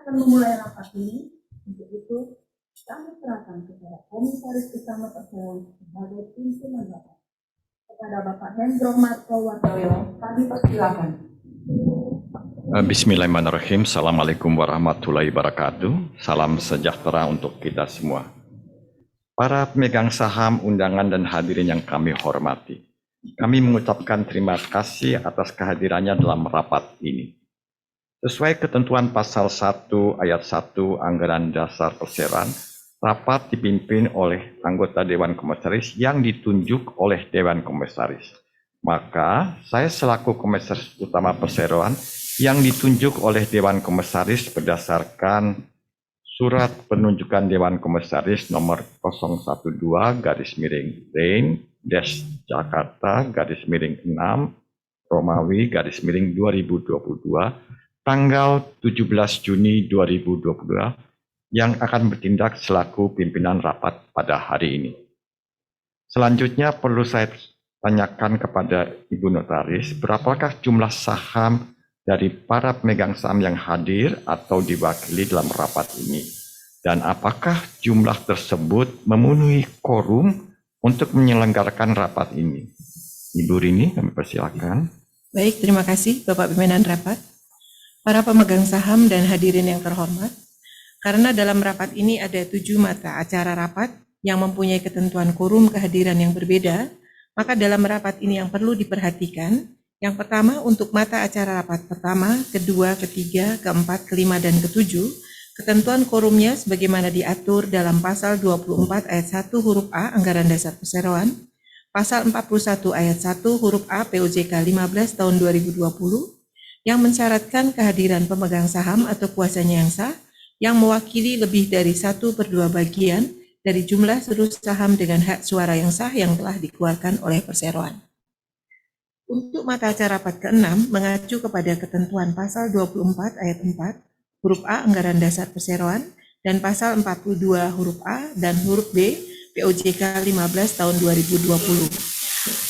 akan memulai rapat ini. Untuk itu, kami serahkan kepada Komisaris Utama Perseroan sebagai pimpinan rapat. Kepada Bapak Hendro Marco Wardoyo, kami persilakan. Bismillahirrahmanirrahim. Assalamualaikum warahmatullahi wabarakatuh. Salam sejahtera untuk kita semua. Para pemegang saham, undangan, dan hadirin yang kami hormati, kami mengucapkan terima kasih atas kehadirannya dalam rapat ini. Sesuai ketentuan pasal 1 ayat 1 Anggaran Dasar Perseroan, rapat dipimpin oleh anggota Dewan Komisaris yang ditunjuk oleh Dewan Komisaris. Maka saya selaku Komisaris Utama Perseroan yang ditunjuk oleh Dewan Komisaris berdasarkan Surat Penunjukan Dewan Komisaris nomor 012-RAIN-Jakarta-6 Romawi-2022 tanggal 17 Juni 2022 yang akan bertindak selaku pimpinan rapat pada hari ini. Selanjutnya perlu saya tanyakan kepada Ibu Notaris, berapakah jumlah saham dari para pemegang saham yang hadir atau diwakili dalam rapat ini? Dan apakah jumlah tersebut memenuhi quorum untuk menyelenggarakan rapat ini? Ibu Rini, kami persilakan. Baik, terima kasih Bapak Pimpinan Rapat. Para pemegang saham dan hadirin yang terhormat, karena dalam rapat ini ada 7 mata acara rapat yang mempunyai ketentuan quorum kehadiran yang berbeda, maka dalam rapat ini yang perlu diperhatikan, yang pertama untuk mata acara rapat pertama, kedua, ketiga, keempat, kelima, dan ketujuh, ketentuan quorumnya sebagaimana diatur dalam pasal 24 ayat 1 huruf A Anggaran Dasar Perseroan, pasal 41 ayat 1 huruf A POJK 15 tahun 2020, yang mensyaratkan kehadiran pemegang saham atau kuasanya yang sah, yang mewakili lebih dari 1/2 bagian dari jumlah seluruh saham dengan hak suara yang sah yang telah dikeluarkan oleh Perseroan. Untuk mata acara rapat ke-6 mengacu kepada ketentuan pasal 24 ayat 4 huruf A Anggaran Dasar Perseroan dan pasal 42 huruf A dan huruf B POJK 15 tahun 2020.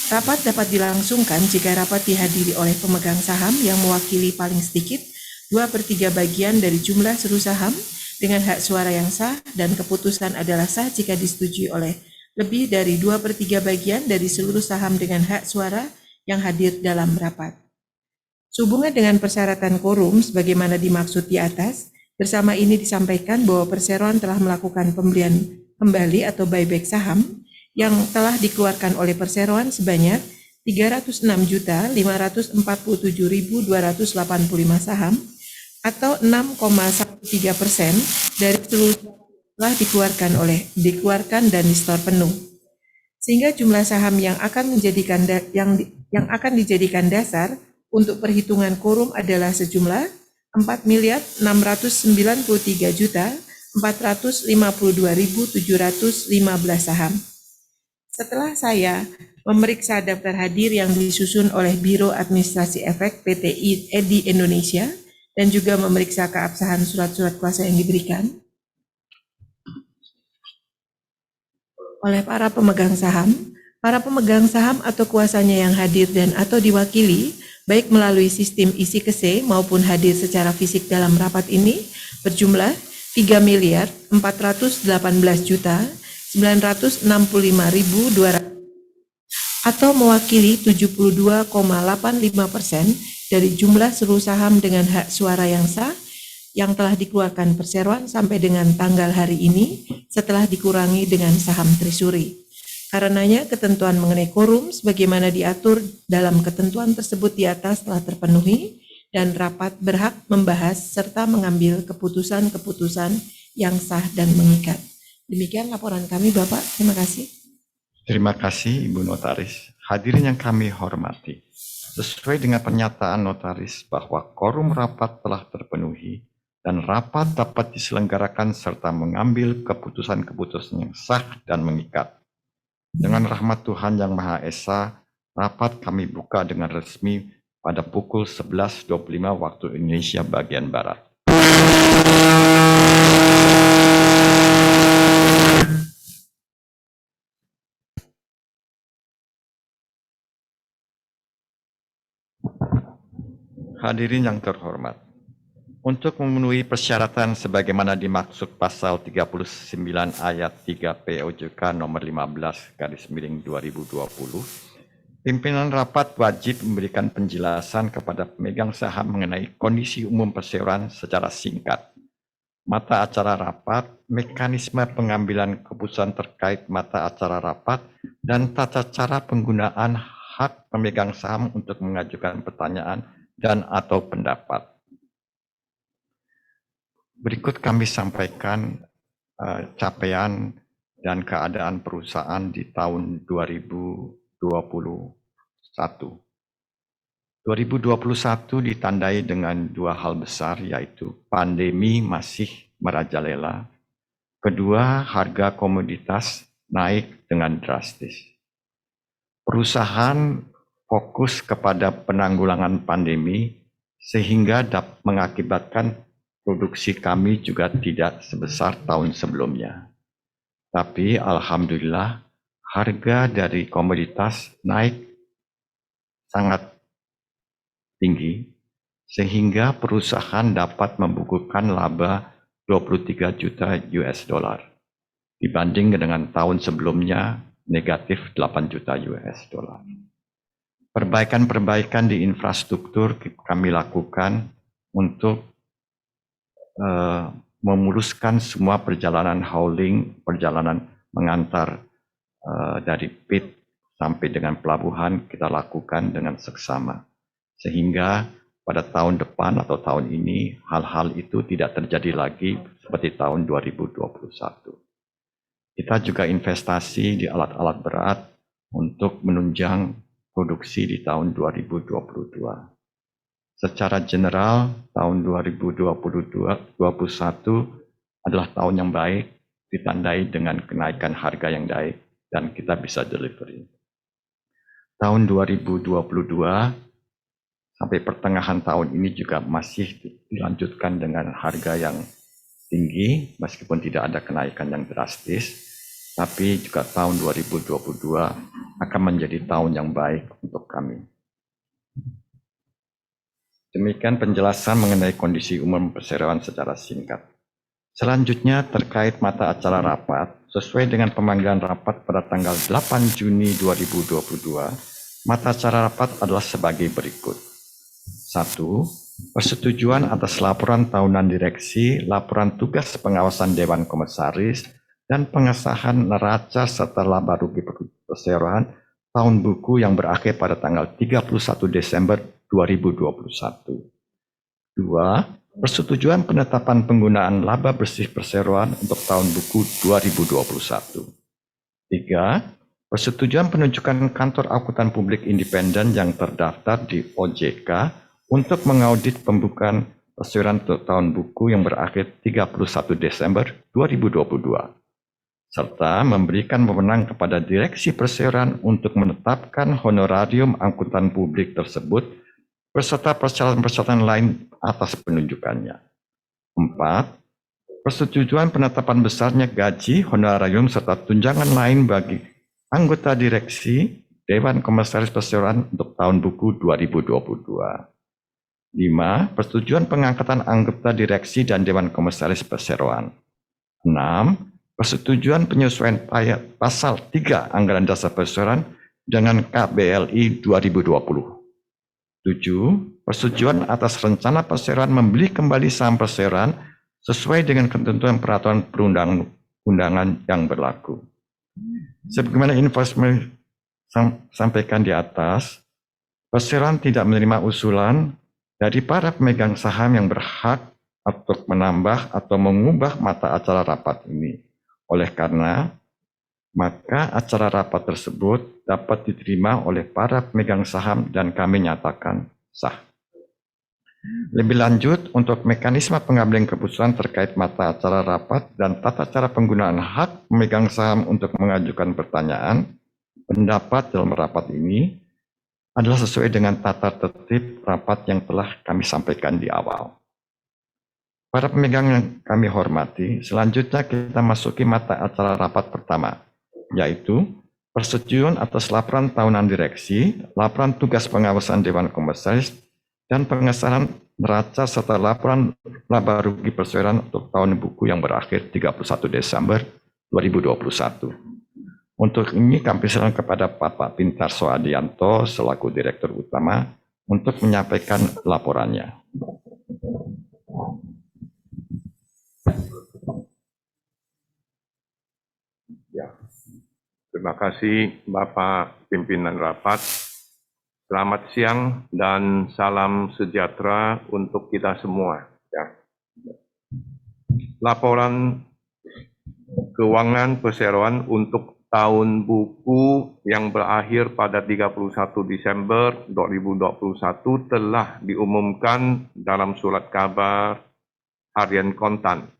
Rapat dapat dilangsungkan jika rapat dihadiri oleh pemegang saham yang mewakili paling sedikit 2/3 bagian dari jumlah seluruh saham dengan hak suara yang sah, dan keputusan adalah sah jika disetujui oleh lebih dari 2/3 bagian dari seluruh saham dengan hak suara yang hadir dalam rapat. Sehubungan dengan persyaratan quorum sebagaimana dimaksud di atas, bersama ini disampaikan bahwa Perseroan telah melakukan pembelian kembali atau buyback saham yang telah dikeluarkan oleh Perseroan sebanyak 306.547.285 saham atau 6,13% dari seluruh telah dikeluarkan dan di-store penuh. Sehingga jumlah saham yang akan dijadikan dasar untuk perhitungan quorum adalah sejumlah 4.693.452.715 saham. Setelah saya memeriksa daftar hadir yang disusun oleh Biro Administrasi Efek PT EDI Indonesia dan juga memeriksa keabsahan surat-surat kuasa yang diberikan oleh para pemegang saham atau kuasanya yang hadir dan atau diwakili, baik melalui sistem isi kese maupun hadir secara fisik dalam rapat ini, berjumlah 3.418.965.200 atau mewakili 72,85% dari jumlah seluruh saham dengan hak suara yang sah yang telah dikeluarkan Perseroan sampai dengan tanggal hari ini setelah dikurangi dengan saham treasury. Karenanya ketentuan mengenai quorum sebagaimana diatur dalam ketentuan tersebut di atas telah terpenuhi dan rapat berhak membahas serta mengambil keputusan-keputusan yang sah dan mengikat. Demikian laporan kami, Bapak. Terima kasih. Terima kasih Ibu Notaris. Hadirin yang kami hormati, sesuai dengan pernyataan Notaris bahwa quorum rapat telah terpenuhi dan rapat dapat diselenggarakan serta mengambil keputusan-keputusan yang sah dan mengikat. Dengan rahmat Tuhan Yang Maha Esa, rapat kami buka dengan resmi pada pukul 11.25 waktu Indonesia bagian Barat. Hadirin yang terhormat, untuk memenuhi persyaratan sebagaimana dimaksud pasal 39 ayat 3 POJK nomor 15/2020, pimpinan rapat wajib memberikan penjelasan kepada pemegang saham mengenai kondisi umum perseroan secara singkat, mata acara rapat, mekanisme pengambilan keputusan terkait mata acara rapat, dan tata cara penggunaan hak pemegang saham untuk mengajukan pertanyaan dan atau pendapat. Berikut kami sampaikan capaian dan keadaan perusahaan di tahun 2021. 2021 ditandai dengan dua hal besar, yaitu pandemi masih merajalela. Kedua, harga komoditas naik dengan drastis. Perusahaan fokus kepada penanggulangan pandemi sehingga dapat mengakibatkan produksi kami juga tidak sebesar tahun sebelumnya. Tapi alhamdulillah harga dari komoditas naik sangat tinggi sehingga perusahaan dapat membukukan laba 23 juta US dollar dibanding dengan tahun sebelumnya negatif 8 juta US dollar. Perbaikan-perbaikan di infrastruktur kami lakukan untuk memuluskan semua perjalanan hauling, perjalanan mengantar dari pit sampai dengan pelabuhan kita lakukan dengan seksama. Sehingga pada tahun depan atau tahun ini hal-hal itu tidak terjadi lagi seperti tahun 2021. Kita juga investasi di alat-alat berat untuk menunjang produksi di tahun 2022. Secara general, tahun 2021 adalah tahun yang baik, ditandai dengan kenaikan harga yang baik, dan kita bisa delivery. Tahun 2022 sampai pertengahan tahun ini juga masih dilanjutkan dengan harga yang tinggi, meskipun tidak ada kenaikan yang drastis, tapi juga tahun 2022 akan menjadi tahun yang baik untuk kami. Demikian penjelasan mengenai kondisi umum perseroan secara singkat. Selanjutnya terkait mata acara rapat, sesuai dengan pemanggilan rapat pada tanggal 8 Juni 2022, mata acara rapat adalah sebagai berikut. 1. Persetujuan atas laporan tahunan direksi, laporan tugas pengawasan Dewan Komisaris, dan pengesahan neraca serta laba rugi perseroan tahun buku yang berakhir pada tanggal 31 Desember 2021. 2. Persetujuan penetapan penggunaan laba bersih perseroan untuk tahun buku 2021. 3. Persetujuan penunjukan kantor akuntan publik independen yang terdaftar di OJK untuk mengaudit pembukaan perseroan untuk tahun buku yang berakhir 31 Desember 2022. Serta memberikan wewenang kepada direksi perseroan untuk menetapkan honorarium akuntan publik tersebut beserta persyaratan-persyaratan lain atas penunjukannya. 4. Persetujuan penetapan besarnya gaji, honorarium, serta tunjangan lain bagi anggota direksi Dewan Komisaris Perseroan untuk tahun buku 2022. 5. Persetujuan pengangkatan anggota direksi dan Dewan Komisaris Perseroan. 6. Persetujuan penyesuaian pasal 3 Anggaran Dasar Perseroan dengan KBLI 2020. 7. Persetujuan atas rencana perseroan membeli kembali saham perseroan sesuai dengan ketentuan peraturan perundang-undangan yang berlaku. Sebagaimana informasi sampaikan di atas, perseroan tidak menerima usulan dari para pemegang saham yang berhak untuk menambah atau mengubah mata acara rapat ini. Oleh karena maka acara rapat tersebut dapat diterima oleh para pemegang saham dan kami nyatakan sah. Lebih lanjut, untuk mekanisme pengambilan keputusan terkait mata acara rapat dan tata cara penggunaan hak pemegang saham untuk mengajukan pertanyaan, pendapat dalam rapat ini adalah sesuai dengan tata tertib rapat yang telah kami sampaikan di awal. Para pemegang yang kami hormati, selanjutnya kita masuki mata acara rapat pertama, yaitu persetujuan atas laporan tahunan direksi, laporan tugas pengawasan Dewan Komisaris, dan pengesahan neraca serta laporan laba rugi perseroan untuk tahun buku yang berakhir 31 Desember 2021. Untuk ini kami persilakan kepada Bapak Pintar Soadianto selaku Direktur Utama untuk menyampaikan laporannya. Ya, terima kasih Bapak Pimpinan Rapat. Selamat siang dan salam sejahtera untuk kita semua. Ya. Laporan keuangan perseroan untuk tahun buku yang berakhir pada 31 Desember 2021 telah diumumkan dalam surat kabar harian kontan,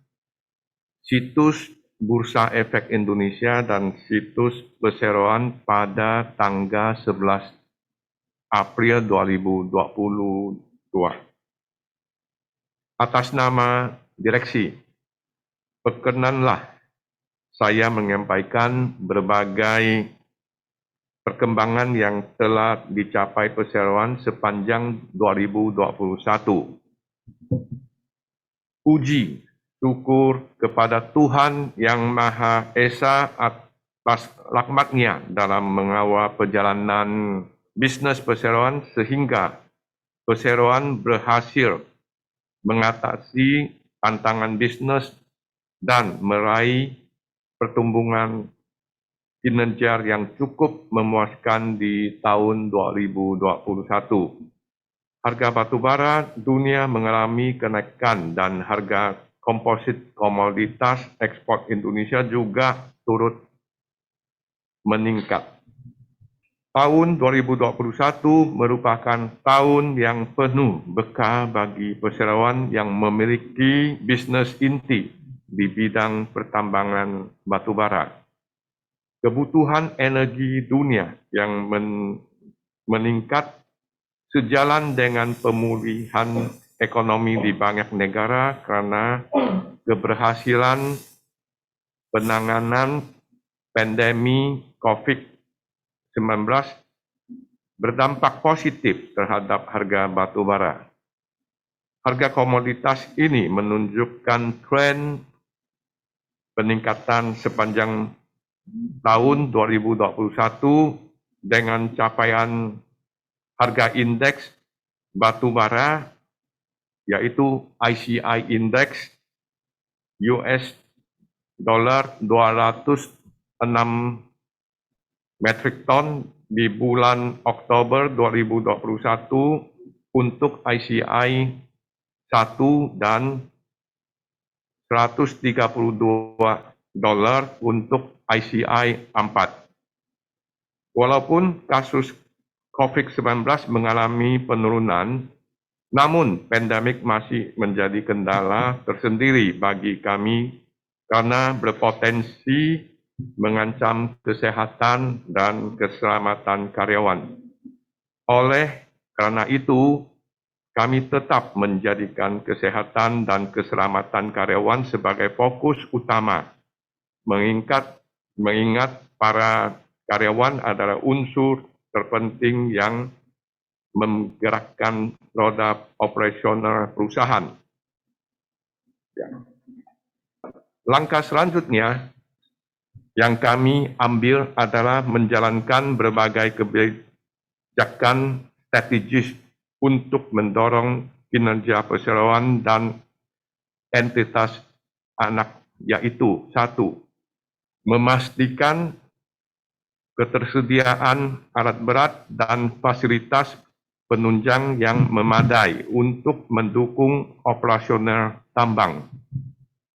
situs Bursa Efek Indonesia dan situs perseroan pada tanggal 11 April 2022. Atas nama direksi, perkenanlah saya menyampaikan berbagai perkembangan yang telah dicapai perseroan sepanjang 2021. Puji syukur kepada Tuhan Yang Maha Esa atas rahmat-Nya dalam mengawal perjalanan bisnes perseroan sehingga perseroan berhasil mengatasi tantangan bisnes dan meraih pertumbuhan kinerja yang cukup memuaskan di tahun 2021. Harga batubara dunia mengalami kenaikan dan harga komposit komoditas ekspor Indonesia juga turut meningkat. Tahun 2021 merupakan tahun yang penuh berkah bagi perseroan yang memiliki bisnes inti di bidang pertambangan batubara. Kebutuhan energi dunia yang meningkat sejalan dengan pemulihan ekonomi di banyak negara karena keberhasilan penanganan pandemi COVID-19 berdampak positif terhadap harga batubara. Harga komoditas ini menunjukkan tren peningkatan sepanjang tahun 2021 dengan capaian harga indeks batubara yaitu ICI Index US dollar 206 metrik ton di bulan Oktober 2021 untuk ICI 1 dan 132 dolar untuk ICI 4. Walaupun kasus COVID-19 mengalami penurunan, namun pandemik masih menjadi kendala tersendiri bagi kami karena berpotensi mengancam kesehatan dan keselamatan karyawan. Oleh karena itu, kami tetap menjadikan kesehatan dan keselamatan karyawan sebagai fokus utama. Mengingat para karyawan adalah unsur terpenting yang menggerakkan roda operasional perusahaan. Ya. Langkah selanjutnya yang kami ambil adalah menjalankan berbagai kebijakan strategis untuk mendorong kinerja perseroan dan entitas anak, yaitu 1. Memastikan ketersediaan alat berat dan fasilitas penunjang yang memadai untuk mendukung operasional tambang.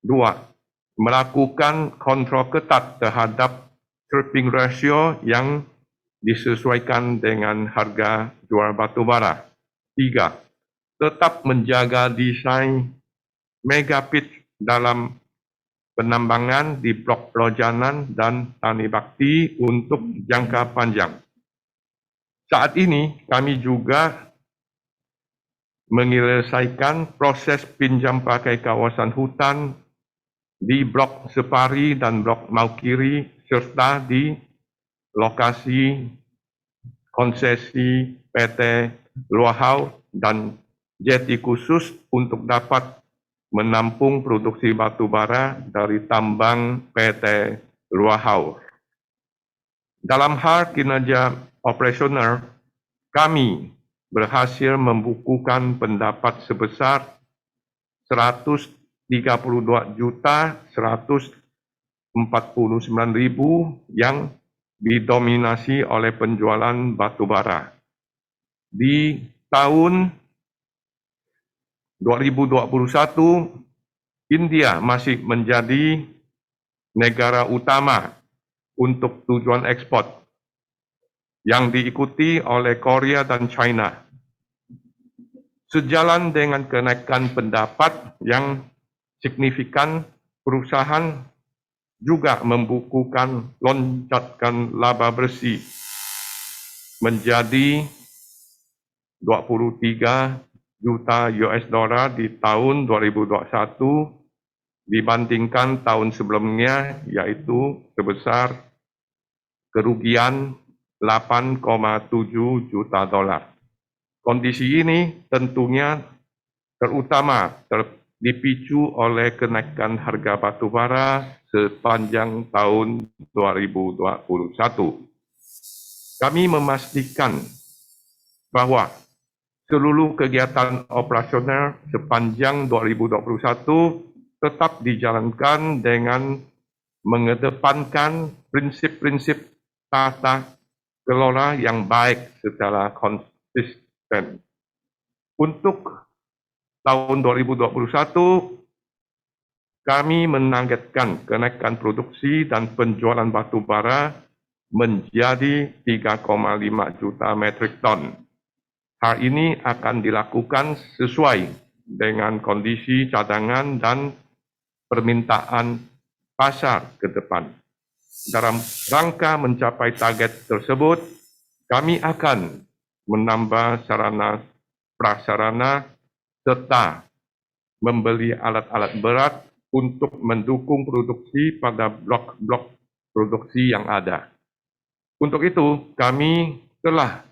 2. Melakukan kontrol ketat terhadap stripping ratio yang disesuaikan dengan harga jual batubara. 3. Tetap menjaga desain megapit dalam penambangan di blok Lojanan dan Tani Bakti untuk jangka panjang. Saat ini kami juga menyelesaikan proses pinjam pakai kawasan hutan di blok Separi dan blok Maukiri serta di lokasi konsesi PT Luahau dan jeti khusus untuk dapat menampung produksi batu bara dari tambang PT Ruahau. Dalam hal kinerja operasional, kami berhasil membukukan pendapat sebesar 132.149.000 yang didominasi oleh penjualan batu bara. Di tahun 2021, India masih menjadi negara utama untuk tujuan ekspor, yang diikuti oleh Korea dan China. Sejalan dengan kenaikan pendapat yang signifikan, perusahaan juga membukukan loncatan laba bersih menjadi 23 juta US dollar di tahun 2021 dibandingkan tahun sebelumnya, yaitu sebesar kerugian 8,7 juta dolar. Kondisi ini tentunya terutama dipicu oleh kenaikan harga batu bara sepanjang tahun 2021. Kami memastikan bahwa seluruh kegiatan operasional sepanjang 2021 tetap dijalankan dengan mengedepankan prinsip-prinsip tata kelola yang baik secara konsisten. Untuk tahun 2021, kami menargetkan kenaikan produksi dan penjualan batu bara menjadi 3,5 juta metrik ton. Hal ini akan dilakukan sesuai dengan kondisi cadangan dan permintaan pasar ke depan. Dalam rangka mencapai target tersebut, kami akan menambah sarana prasarana serta membeli alat-alat berat untuk mendukung produksi pada blok-blok produksi yang ada. Untuk itu, kami telah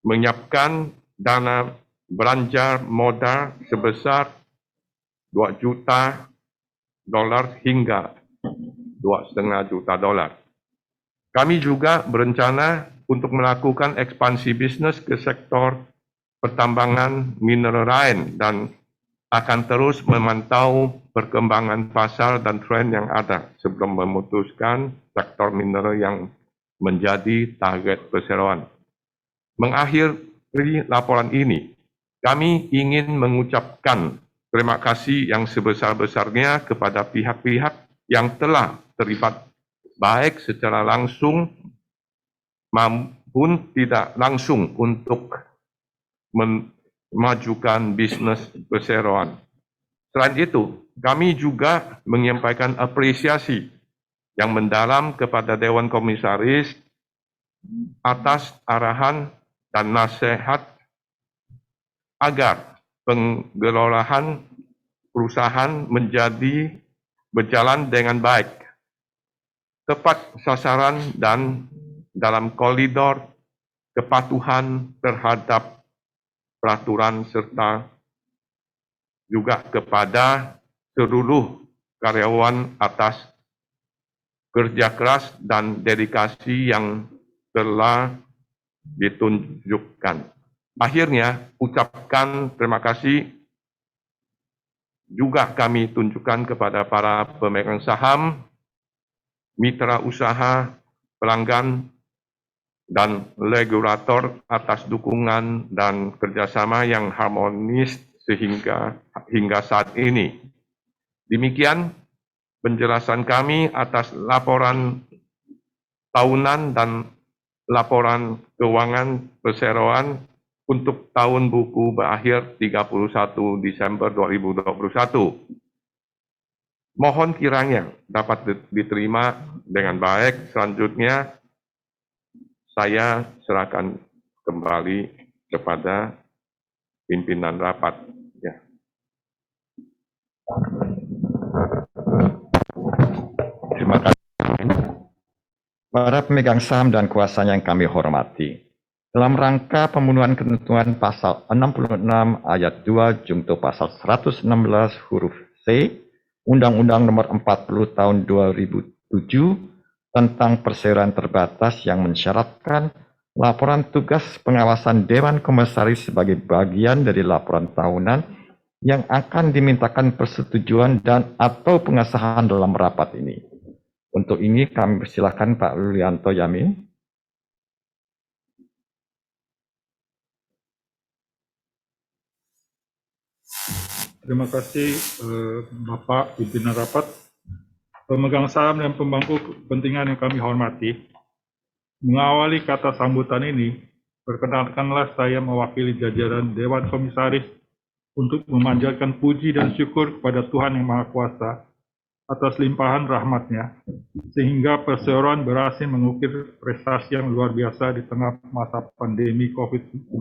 menyiapkan dana belanja modal sebesar 2 juta dolar hingga 2,5 juta dolar. Kami juga berencana untuk melakukan ekspansi bisnis ke sektor pertambangan mineral lain dan akan terus memantau perkembangan pasar dan tren yang ada sebelum memutuskan sektor mineral yang menjadi target perseroan. Mengakhiri laporan ini, kami ingin mengucapkan terima kasih yang sebesar-besarnya kepada pihak-pihak yang telah terlibat baik secara langsung maupun tidak langsung untuk memajukan bisnis perseroan. Selain itu, kami juga menyampaikan apresiasi yang mendalam kepada Dewan Komisaris atas arahan dan nasihat agar pengelolaan perusahaan menjadi berjalan dengan baik, tepat sasaran dan dalam koridor kepatuhan terhadap peraturan serta juga kepada seluruh karyawan atas kerja keras dan dedikasi yang telah ditunjukkan. Akhirnya, ucapkan terima kasih juga kami tunjukkan kepada para pemegang saham, mitra usaha, pelanggan, dan regulator atas dukungan dan kerjasama yang harmonis hingga saat ini. Demikian penjelasan kami atas laporan tahunan dan laporan keuangan perseroan untuk tahun buku berakhir 31 Desember 2021. Mohon kiranya dapat diterima dengan baik. Selanjutnya, saya serahkan kembali kepada pimpinan rapat. Ya. Terima kasih. Para pemegang saham dan kuasanya yang kami hormati, dalam rangka pemenuhan ketentuan pasal 66 ayat 2 junto pasal 116 huruf C Undang-Undang Nomor 40 Tahun 2007 tentang perseroan terbatas yang mensyaratkan laporan tugas pengawasan Dewan Komisaris sebagai bagian dari laporan tahunan yang akan dimintakan persetujuan dan atau pengesahan dalam rapat ini. Untuk ini kami persilahkan Pak Lulianto Yamin. Terima kasih Bapak Pimpinan Rapat, pemegang saham dan pemangku kepentingan yang kami hormati. Mengawali kata sambutan ini, perkenalkanlah saya mewakili jajaran Dewan Komisaris untuk memanjatkan puji dan syukur kepada Tuhan Yang Maha Kuasa atas limpahan rahmat-Nya, sehingga perseroan berhasil mengukir prestasi yang luar biasa di tengah masa pandemi COVID-19.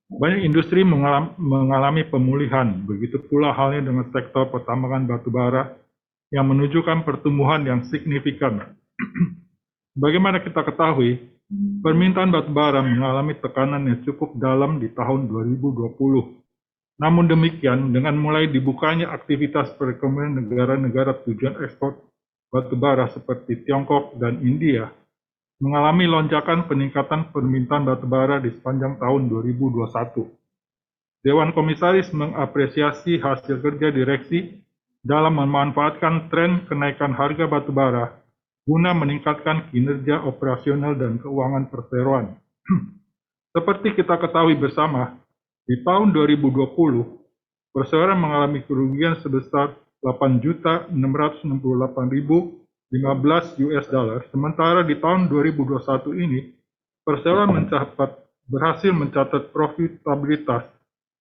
Banyak industri mengalami pemulihan, begitu pula halnya dengan sektor pertambangan batubara yang menunjukkan pertumbuhan yang signifikan. Bagaimana kita ketahui, permintaan batubara mengalami tekanan yang cukup dalam di tahun 2020. Namun demikian, dengan mulai dibukanya aktivitas perekonomian negara-negara tujuan ekspor batubara seperti Tiongkok dan India, mengalami lonjakan peningkatan permintaan batubara di sepanjang tahun 2021. Dewan Komisaris mengapresiasi hasil kerja direksi dalam memanfaatkan tren kenaikan harga batubara guna meningkatkan kinerja operasional dan keuangan perseroan. Seperti kita ketahui bersama, di tahun 2020, perseroan mengalami kerugian sebesar 8.668.015 US dollar, sementara di tahun 2021 ini, perseroan berhasil mencatat profitabilitas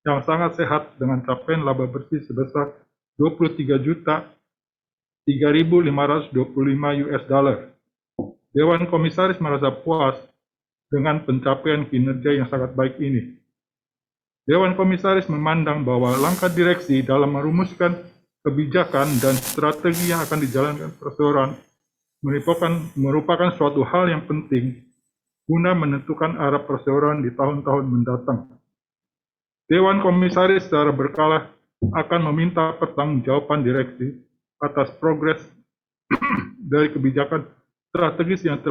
yang sangat sehat dengan capaian laba bersih sebesar 23.3.525 US dollar. Dewan Komisaris merasa puas dengan pencapaian kinerja yang sangat baik ini. Dewan Komisaris memandang bahwa langkah direksi dalam merumuskan kebijakan dan strategi yang akan dijalankan perseroan merupakan suatu hal yang penting guna menentukan arah perseroan di tahun-tahun mendatang. Dewan Komisaris secara berkala akan meminta pertanggungjawaban direksi atas progres dari kebijakan strategis yang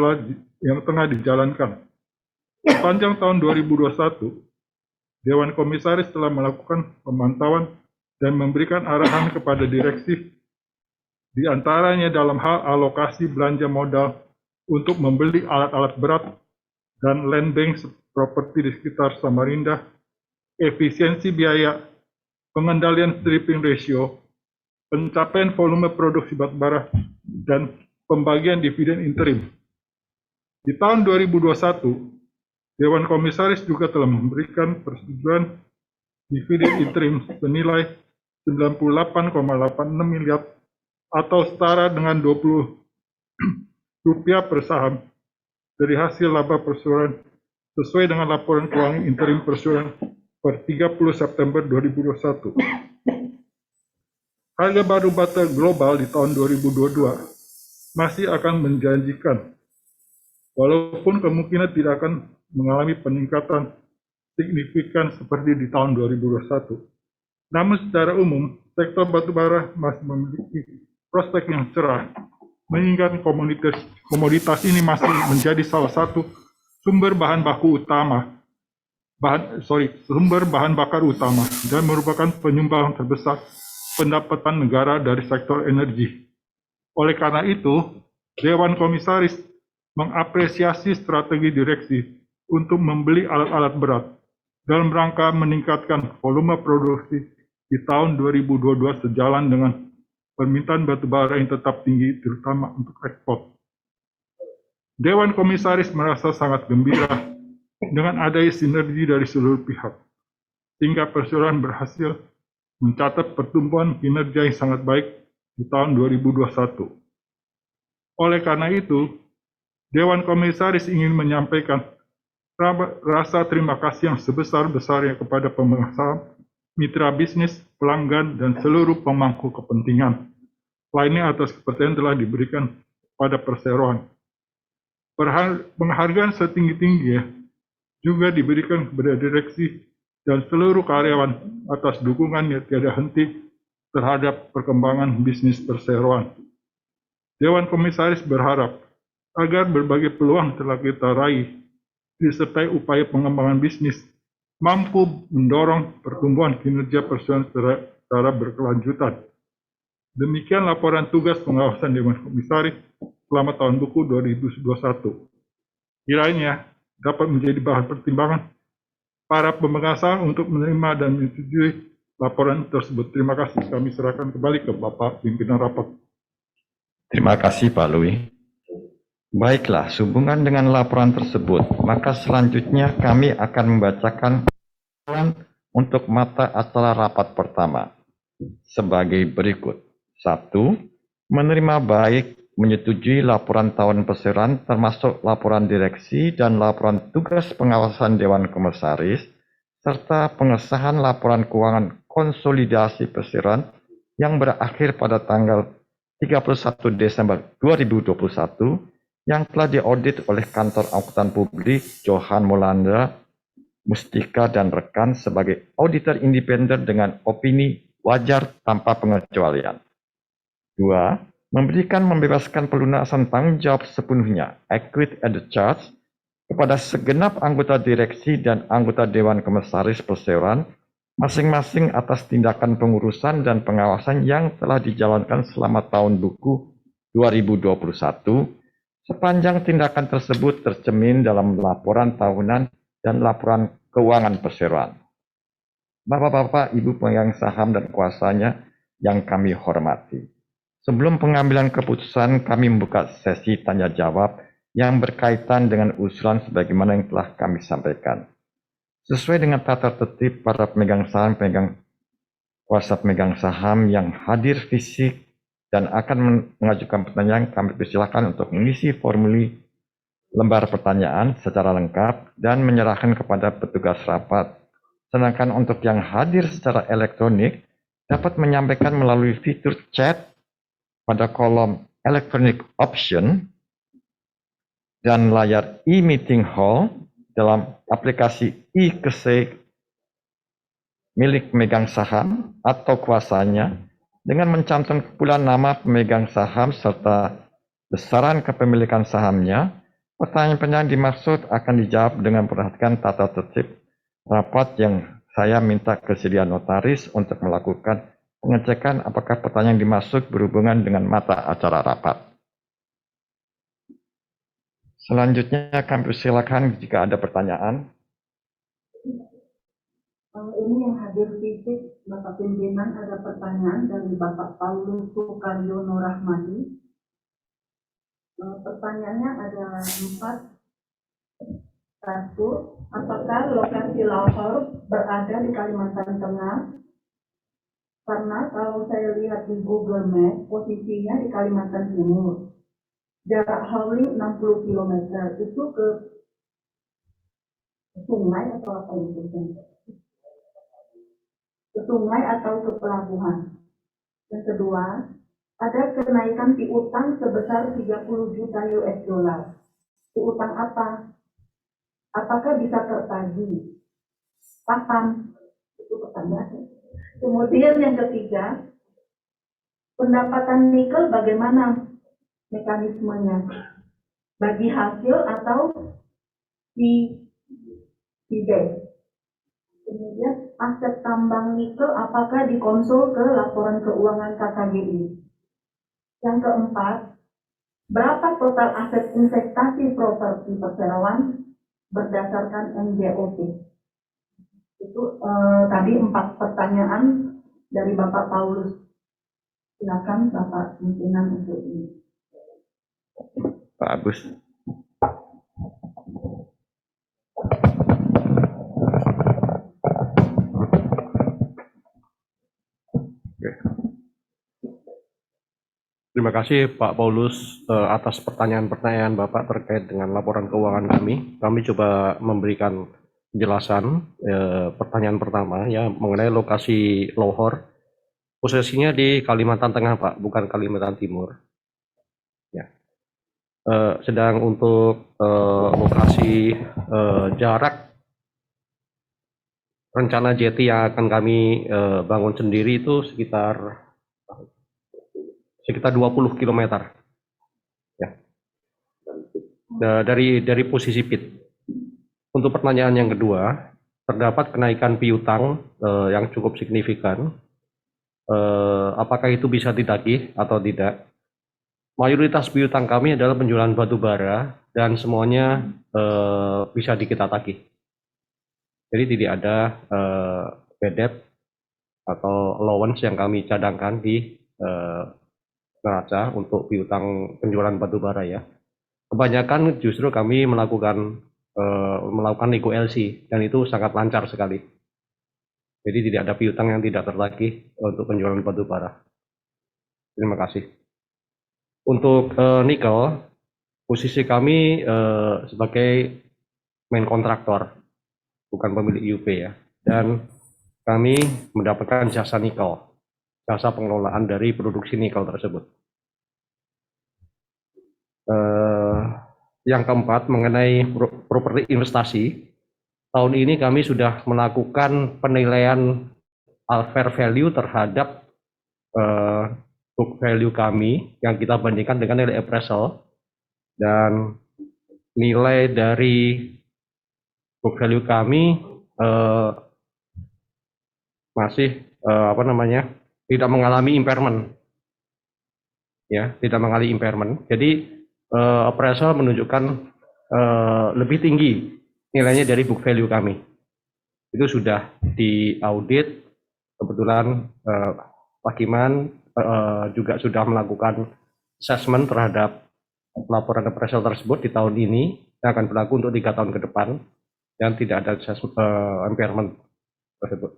tengah dijalankan. Sepanjang tahun 2021, Dewan Komisaris telah melakukan pemantauan dan memberikan arahan kepada direksi, di antaranya dalam hal alokasi belanja modal untuk membeli alat-alat berat dan land bank properti di sekitar Samarinda, efisiensi biaya, pengendalian stripping ratio, pencapaian volume produksi batubara, dan pembagian dividen interim. Di tahun 2021, Dewan Komisaris juga telah memberikan persetujuan dividen interim senilai 98,86 miliar atau setara dengan 20 rupiah per saham dari hasil laba perseroan sesuai dengan laporan keuangan interim perseroan per 30 September 2021. Harga baru bata global di tahun 2022 masih akan menjanjikan, walaupun kemungkinan tidak akan mengalami peningkatan signifikan seperti di tahun 2021. Namun secara umum, sektor batubara masih memiliki prospek yang cerah, mengingat komoditas ini masih menjadi salah satu sumber bahan bakar utama dan merupakan penyumbang terbesar pendapatan negara dari sektor energi. Oleh karena itu, Dewan Komisaris mengapresiasi strategi direksi untuk membeli alat-alat berat dalam rangka meningkatkan volume produksi di tahun 2022 sejalan dengan permintaan batubara yang tetap tinggi, terutama untuk ekspor. Dewan Komisaris merasa sangat gembira dengan adanya sinergi dari seluruh pihak, sehingga perseroan berhasil mencatat pertumbuhan kinerja yang sangat baik di tahun 2021. Oleh karena itu, Dewan Komisaris ingin menyampaikan rasa terima kasih yang sebesar-besarnya kepada pemegang saham, mitra bisnis, pelanggan, dan seluruh pemangku kepentingan lainnya atas kepercayaan telah diberikan pada perseroan. Penghargaan setinggi-tingginya juga diberikan kepada direksi dan seluruh karyawan atas dukungan yang tiada henti terhadap perkembangan bisnis perseroan. Dewan Komisaris berharap agar berbagai peluang telah kita raih disertai upaya pengembangan bisnis mampu mendorong pertumbuhan kinerja perseroan secara berkelanjutan. Demikian laporan tugas pengawasan Dewan Komisaris selama tahun buku 2021. Kiranya dapat menjadi bahan pertimbangan para pemegang saham untuk menerima dan menyetujui laporan tersebut. Terima kasih. Kami serahkan kembali ke Bapak Pimpinan Rapat. Terima kasih Pak Lui. Baiklah, sehubungan dengan laporan tersebut, maka selanjutnya kami akan membacakan untuk mata acara rapat pertama sebagai berikut. 1. Menerima baik menyetujui laporan tahunan perseroan termasuk laporan direksi dan laporan tugas pengawasan Dewan Komisaris serta pengesahan laporan keuangan konsolidasi perseroan yang berakhir pada tanggal 31 Desember 2021 yang telah diaudit oleh Kantor Akuntan Publik Johan Molanda, Mustika dan rekan sebagai auditor independen dengan opini wajar tanpa pengecualian. 2. Membebaskan pelunasan tanggung jawab sepenuhnya equity at the charge kepada segenap anggota direksi dan anggota Dewan Komisaris Perseroan masing-masing atas tindakan pengurusan dan pengawasan yang telah dijalankan selama tahun buku 2021 sepanjang tindakan tersebut tercermin dalam laporan tahunan dan laporan keuangan perseroan. Bapak-bapak, Ibu pemegang saham dan kuasanya yang kami hormati. Sebelum pengambilan keputusan, kami membuka sesi tanya jawab yang berkaitan dengan usulan sebagaimana yang telah kami sampaikan. Sesuai dengan tata tertib para pemegang saham, kuasa pemegang saham yang hadir fisik dan akan mengajukan pertanyaan, kami persilakan untuk mengisi formulir lembar pertanyaan secara lengkap dan menyerahkan kepada petugas rapat. Sedangkan untuk yang hadir secara elektronik dapat menyampaikan melalui fitur chat pada kolom electronic option dan layar e-meeting hall dalam aplikasi e-KSE milik pemegang saham atau kuasanya dengan mencantumkan pula nama pemegang saham serta besaran kepemilikan sahamnya. Pertanyaan-pertanyaan dimaksud akan dijawab dengan memperhatikan tata tertib rapat yang saya minta kesediaan notaris untuk melakukan pengecekan apakah pertanyaan dimaksud berhubungan dengan mata acara rapat. Selanjutnya kami persilakan jika ada pertanyaan. Ini yang hadir fisik, Bapak Pimpinan, ada pertanyaan dari Bapak Paulus Sukaryono Rahmadi. Pertanyaannya ada 4. 1. Apakah lokasi Lahore berada di Kalimantan Tengah? Karena kalau saya lihat di Google Maps, posisinya di Kalimantan Timur. Jarak hauling 60 km, itu ke sungai atau apa itu? Ke sungai atau ke pelabuhan. Yang kedua, ada kenaikan piutang sebesar 30 juta US dollar. Piutang apa? Apakah bisa tertagih? Kapan? Itu pertanyaan. Kemudian yang ketiga, pendapatan nikel bagaimana mekanismenya? Bagi hasil atau fee-based? Kemudian aset tambang nikel apakah dikonsul ke laporan keuangan KKGI? Yang keempat, berapa total aset investasi properti perseroan berdasarkan NJOP? Itu tadi 4 pertanyaan dari Bapak Paulus. Silakan Bapak Pimpinan untuk ini. Pak Agus. Terima kasih Pak Paulus atas pertanyaan-pertanyaan Bapak terkait dengan laporan keuangan kami. Kami coba memberikan penjelasan pertanyaan pertama ya mengenai lokasi Lahore. Posisinya di Kalimantan Tengah Pak, bukan Kalimantan Timur. Ya. Sedang untuk lokasi jarak rencana jetty yang akan kami bangun sendiri itu sekitar 20 km ya. Dari posisi pit. Untuk pertanyaan yang kedua, terdapat kenaikan piutang yang cukup signifikan. Apakah itu bisa ditagih atau tidak? Mayoritas piutang kami adalah penjualan batu bara dan semuanya bisa kita tagih. Jadi tidak ada bad debt atau allowance yang kami cadangkan di neraca untuk piutang penjualan batu bara ya. Kebanyakan justru kami melakukan nego LC dan itu sangat lancar sekali. Jadi tidak ada piutang yang tidak tertagih untuk penjualan batu bara. Terima kasih. Untuk nikel, posisi kami sebagai main kontraktor, bukan pemilik IUP ya. Dan kami mendapatkan jasa nikel, jasa pengelolaan dari produksi nikel tersebut. Yang keempat, mengenai properti investasi, tahun ini kami sudah melakukan penilaian fair value terhadap book value kami yang kita bandingkan dengan nilai appraisal, dan nilai dari book value kami masih tidak mengalami impairment ya, tidak mengalami impairment. Jadi appraisal menunjukkan lebih tinggi nilainya dari book value kami. Itu sudah diaudit. Kebetulan Pak Kiman juga sudah melakukan assessment terhadap laporan appraisal tersebut di tahun ini, yang akan berlaku untuk 3 tahun ke depan, dan tidak ada impairment tersebut.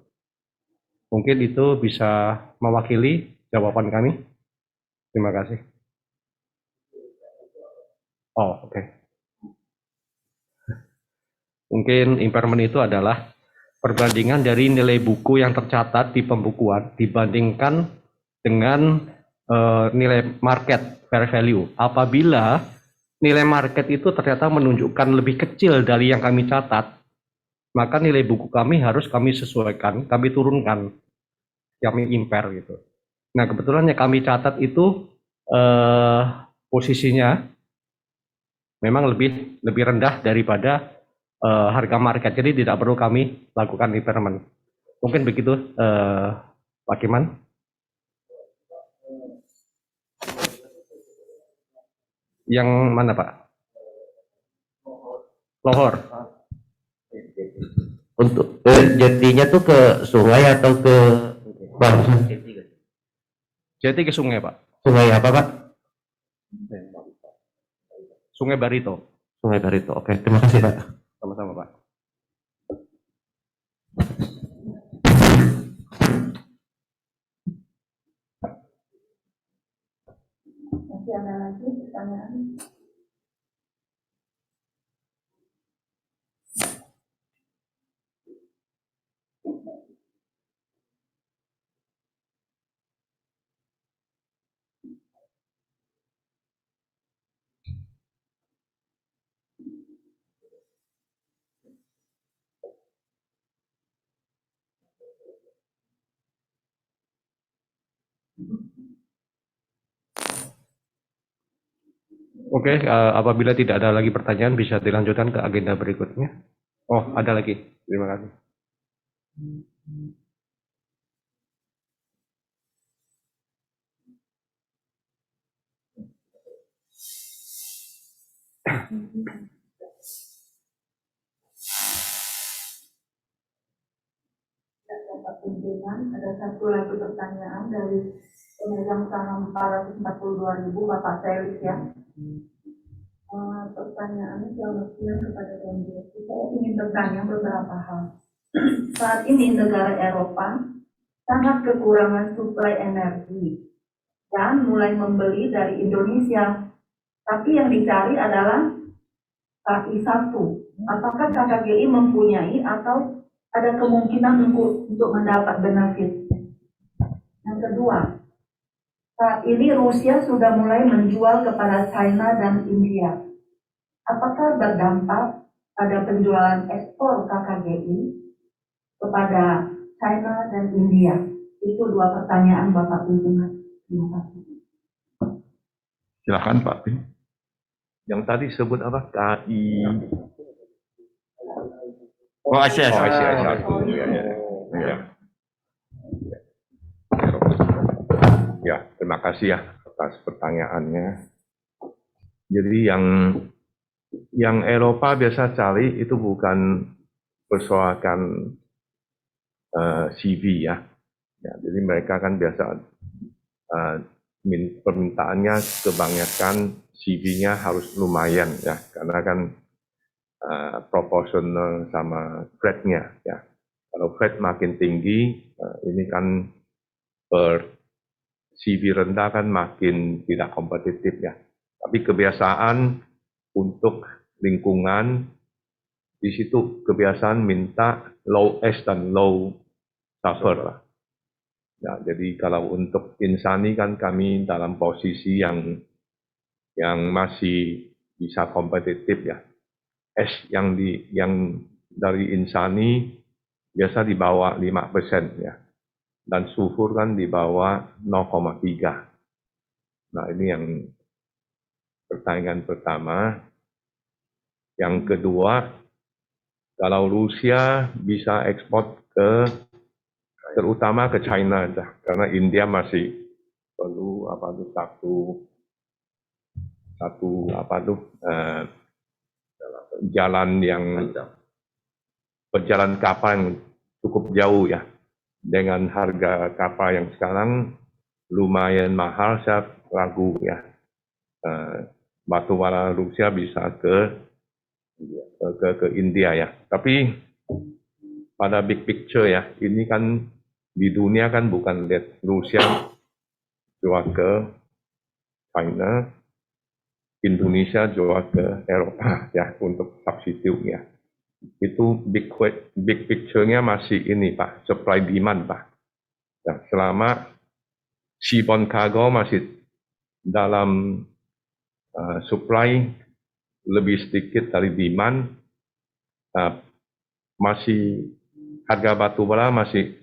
Mungkin itu bisa mewakili jawaban kami. Terima kasih. Oh, oke. Mungkin impairment itu adalah perbandingan dari nilai buku yang tercatat di pembukuan dibandingkan dengan nilai market fair value. Apabila nilai market itu ternyata menunjukkan lebih kecil dari yang kami catat, maka nilai buku kami harus kami sesuaikan, kami turunkan, kami impair gitu. Nah, kebetulan yang kami catat itu posisinya memang lebih rendah daripada harga market, jadi tidak perlu kami lakukan impairment. Mungkin begitu, Pak Kiman. Yang mana, Pak? Lohor. Untuk jadinya tuh ke sungai atau ke laut? Jadi ke sungai, Pak. Sungai apa, Pak? Sungai Barito. Sungai Barito. Oke, terima kasih, Pak. Sama-sama, Pak. Masih ada lagi pertanyaan? Oke, apabila tidak ada lagi pertanyaan, bisa dilanjutkan ke agenda berikutnya. Oh, ada lagi. Terima kasih. Bapak pimpinan, ada satu lagi pertanyaan dari pemegang saham 442.000, Bapak Felix ya. Pertanyaannya selamatnya kepada Tuan Jesse. Saya ingin bertanya beberapa hal. Saat ini negara Eropa sangat kekurangan suplai energi dan mulai membeli dari Indonesia. Tapi yang dicari adalah KI1. Apakah KKGI mempunyai atau ada kemungkinan untuk mendapat benefit? Yang kedua, saat ini Rusia sudah mulai menjual kepada China dan India. Apakah berdampak pada penjualan ekspor KKGI? kepada China dan India? Itu dua pertanyaan Bapak Pimpinan. Terima kasih. Silakan Pak Pim. Yang tadi sebut apa? KI. Oh, Asia. Oh, Asia. Ya. Ya, terima kasih ya atas pertanyaannya. Jadi yang Eropa biasa cari itu bukan persoalan CV ya. Ya, jadi mereka kan biasa permintaannya kebanyakan CV-nya harus lumayan ya, karena kan proporsional sama grade-nya ya. Kalau grade makin tinggi, ini kan per CV rendah kan makin tidak kompetitif ya. Tapi kebiasaan untuk lingkungan di situ kebiasaan minta low S dan low suffer lah. Ya, jadi kalau untuk insani kan kami dalam posisi yang masih bisa kompetitif ya. S yang dari insani biasa di bawah 5% ya. Dan sulfur kan di bawah 0,3. Nah, ini yang pertanyaan pertama. Yang kedua, kalau Rusia bisa ekspor terutama ke China, karena India masih perlu jalan yang perjalanan kapal yang cukup jauh ya. Dengan harga kapal yang sekarang lumayan mahal, saya ragu ya. Batu bara Rusia bisa ke India ya. Tapi pada big picture ya, ini kan di dunia kan bukan lihat Rusia jual ke China, Indonesia jual ke Eropa ya untuk substitute-nya. Itu big picture-nya masih ini Pak, supply demand Pak. Ya, selama seaborne cargo masih dalam supply lebih sedikit dari demand, masih harga batu bara masih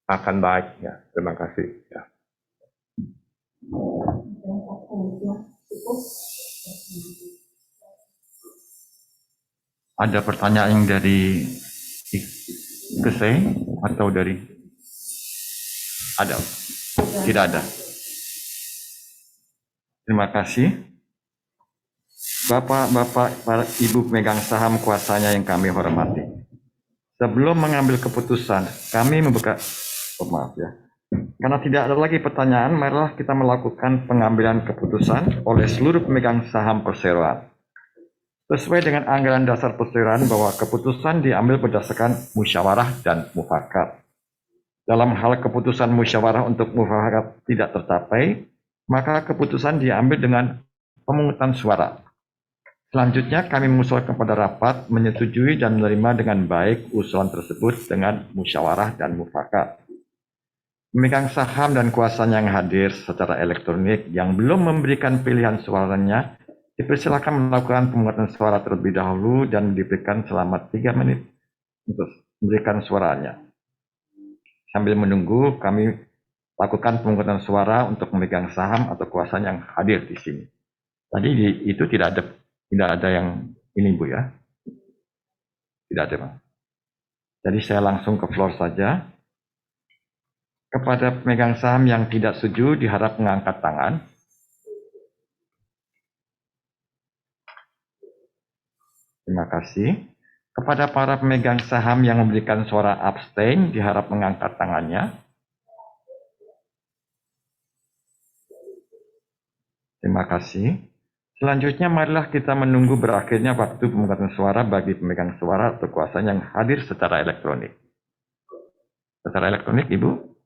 akan baik ya. Terima kasih ya. Ada pertanyaan yang dari IKSE atau dari ada? Tidak ada. Terima kasih. Bapak-bapak, para ibu pemegang saham kuasanya yang kami hormati. Sebelum mengambil keputusan, kami membuka, maaf ya. Karena tidak ada lagi pertanyaan, marilah kita melakukan pengambilan keputusan oleh seluruh pemegang saham perseroan. Sesuai dengan anggaran dasar perseroan bahwa keputusan diambil berdasarkan musyawarah dan mufakat. Dalam hal keputusan musyawarah untuk mufakat tidak tercapai, maka keputusan diambil dengan pemungutan suara. Selanjutnya kami mengusulkan kepada rapat menyetujui dan menerima dengan baik usulan tersebut dengan musyawarah dan mufakat. Pemegang saham dan kuasanya yang hadir secara elektronik yang belum memberikan pilihan suaranya dipersilakan melakukan pemungutan suara terlebih dahulu dan diberikan selama 3 menit untuk memberikan suaranya. Sambil menunggu, kami lakukan pemungutan suara untuk pemegang saham atau kuasanya yang hadir di sini. Tadi itu tidak ada yang ini Bu ya. Tidak ada Bang. Jadi saya langsung ke floor saja. Kepada pemegang saham yang tidak setuju diharap mengangkat tangan. Terima kasih. Kepada para pemegang saham yang memberikan suara abstain diharap mengangkat tangannya. Terima kasih. Selanjutnya marilah kita menunggu berakhirnya waktu pemungutan suara bagi pemegang suara atau kuasanya yang hadir secara elektronik. Secara elektronik, Ibu?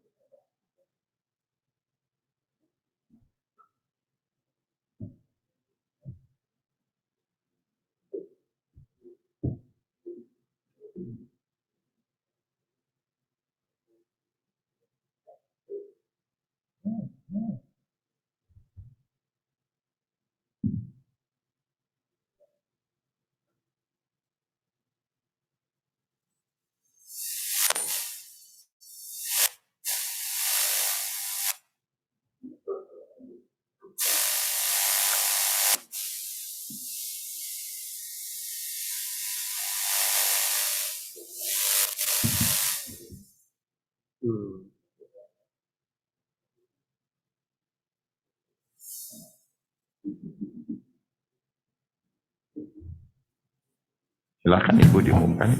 Silakan Ibu diumumkan.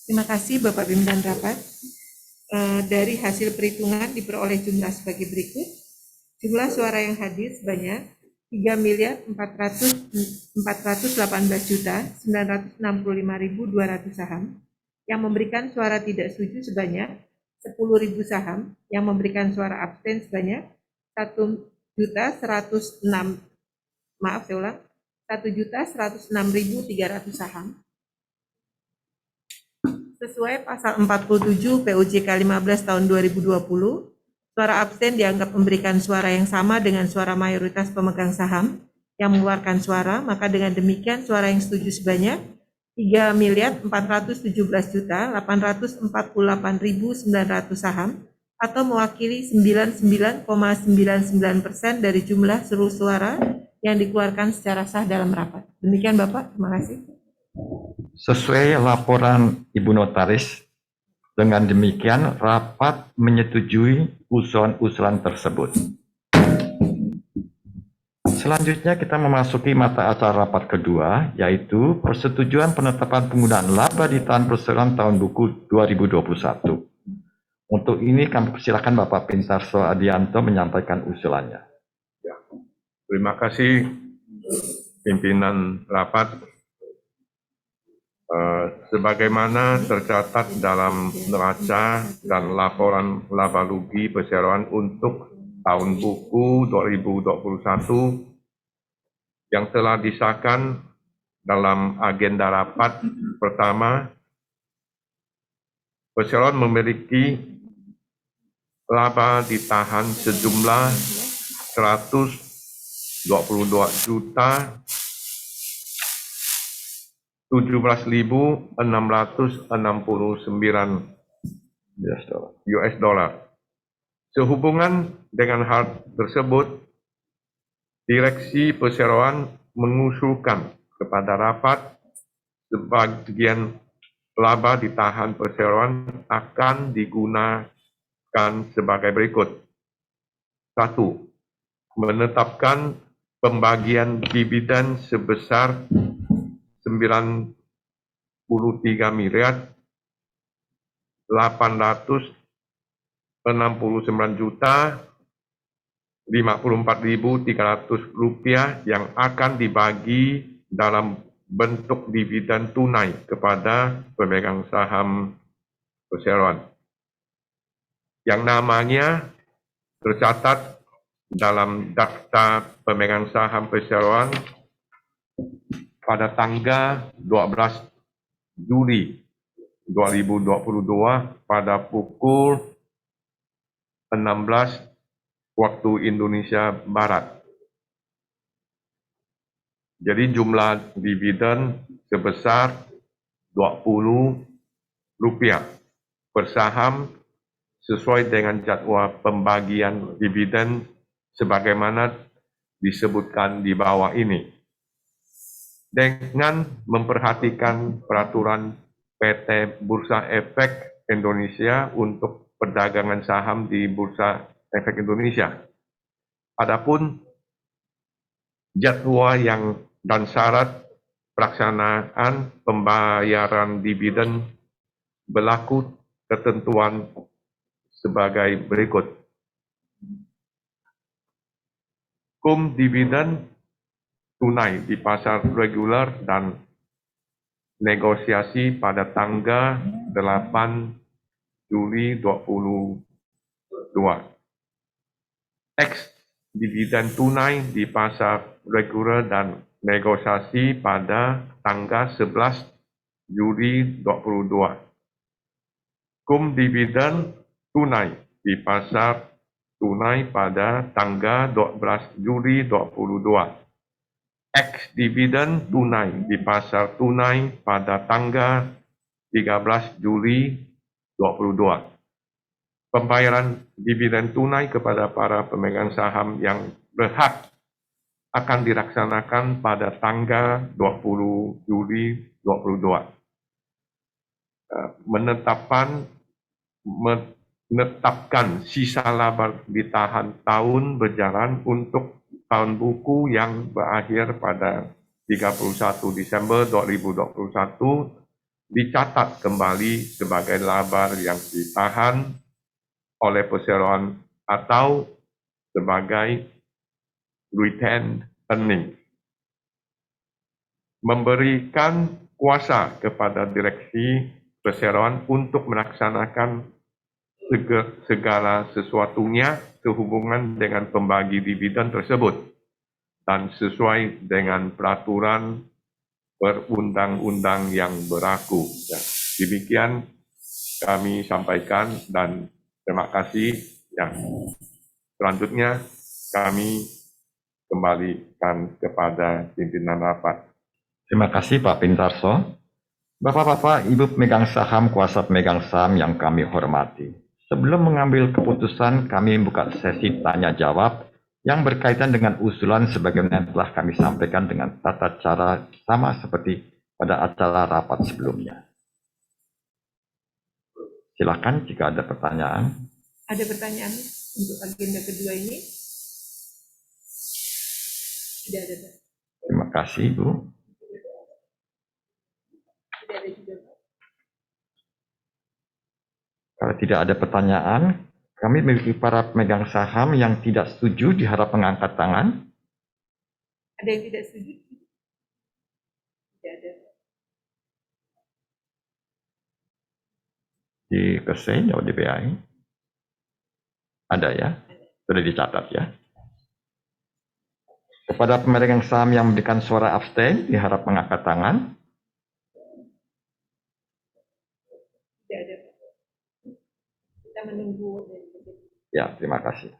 Terima kasih Bapak Pimpinan Rapat. Dari hasil perhitungan diperoleh jumlah sebagai berikut. Jumlah suara yang hadir sebanyak 3.418.965.200 saham, yang memberikan suara tidak setuju sebanyak 10.000 saham, yang memberikan suara abstain sebanyak 1.106.300 saham. Sesuai pasal 47 PUJK 15 tahun 2020, suara abstain dianggap memberikan suara yang sama dengan suara mayoritas pemegang saham yang mengeluarkan suara, maka dengan demikian suara yang setuju sebanyak 3.417.848.900 saham atau mewakili 99,99% dari jumlah seluruh suara yang dikeluarkan secara sah dalam rapat. Demikian Bapak, terima kasih. Sesuai laporan Ibu Notaris, dengan demikian rapat menyetujui usulan-usulan tersebut. Selanjutnya kita memasuki mata acara rapat kedua, yaitu persetujuan penetapan penggunaan laba di tahun perseroan tahun buku 2021. Untuk ini kami persilakan Bapak Pintarso Adianto menyampaikan usulannya. Ya. Terima kasih pimpinan rapat. Sebagaimana tercatat dalam neraca dan laporan laba rugi perseroan untuk tahun buku 2021 yang telah disahkan dalam agenda rapat pertama, perseroan memiliki laba ditahan sejumlah 122.017.669 US dollar. Sehubungan dengan hal tersebut, Direksi Perseroan mengusulkan kepada rapat sebagian laba ditahan perseroan akan digunakan sebagai berikut. 1. Menetapkan pembagian dividen sebesar 93 miliar 869 juta 54.300 rupiah yang akan dibagi dalam bentuk dividen tunai kepada pemegang saham perseroan yang namanya tercatat dalam daftar pemegang saham perseroan pada tanggal 12 Juli 2022 pada pukul 16 waktu Indonesia Barat. Jadi jumlah dividen sebesar Rp20 per saham sesuai dengan jadwal pembagian dividen sebagaimana disebutkan di bawah ini. Dengan memperhatikan peraturan PT Bursa Efek Indonesia untuk perdagangan saham di Bursa Efek Indonesia. Adapun jadwal dan syarat pelaksanaan pembayaran dividen berlaku ketentuan sebagai berikut. Cum dividen tunai di pasar reguler dan negosiasi pada tanggal 8 Juli 22. Ex dividen tunai di pasar reguler dan negosiasi pada tanggal 11 Juli 22. Cum dividen tunai di pasar tunai pada tanggal 12 Juli 22. Ex dividen tunai di pasar tunai pada tanggal 13 Juli 22. Pembayaran dividen tunai kepada para pemegang saham yang berhak akan dilaksanakan pada tanggal 20 Juli 22. Menetapkan sisa laba ditahan tahun berjalan untuk tahun buku yang berakhir pada 31 Desember 2021 dicatat kembali sebagai laba yang ditahan oleh perseroan atau sebagai retained earning. Memberikan kuasa kepada direksi perseroan untuk melaksanakan segala sesuatunya sehubungan dengan pembagi dividen tersebut dan sesuai dengan peraturan perundang-undang yang berlaku. Ya, demikian kami sampaikan dan terima kasih. Ya, selanjutnya kami kembalikan kepada pimpinan rapat. Terima kasih Pak Pintarso. Bapak-bapak, Ibu pemegang saham, kuasa pemegang saham yang kami hormati. Sebelum mengambil keputusan, kami membuka sesi tanya jawab yang berkaitan dengan usulan sebagaimana yang telah kami sampaikan dengan tata cara sama seperti pada acara rapat sebelumnya. Silakan jika ada pertanyaan. Ada pertanyaan untuk agenda kedua ini? Tidak ada. Terima kasih, Ibu. Tidak ada juga. Kalau tidak ada pertanyaan, kami memiliki para pemegang saham yang tidak setuju diharap mengangkat tangan. Ada yang tidak setuju? Tidak ada. Di KSE atau DPI? Ada ya? Sudah dicatat ya? Kepada pemegang saham yang memberikan suara abstain, diharap mengangkat tangan. Tidak ada. Kita menunggu. Ya, terima kasih.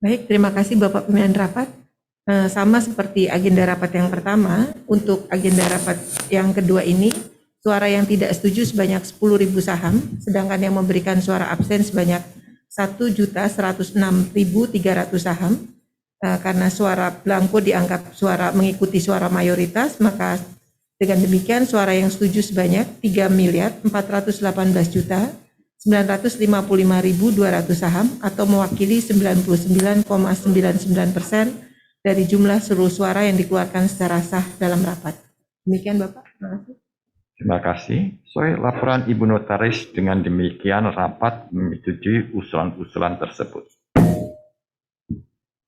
Baik, terima kasih Bapak Pimpinan Rapat. Sama seperti agenda rapat yang pertama, untuk agenda rapat yang kedua ini, suara yang tidak setuju sebanyak 10.000 saham, sedangkan yang memberikan suara absen sebanyak 1.106.300 saham. Karena suara blanko dianggap suara mengikuti suara mayoritas, maka dengan demikian suara yang setuju sebanyak 3.418.955.200 saham atau mewakili 99,99% dari jumlah seluruh suara yang dikeluarkan secara sah dalam rapat. Demikian Bapak. Terima kasih. Terima kasih. Sesuai laporan Ibu Notaris, dengan demikian rapat menyetujui usulan-usulan tersebut.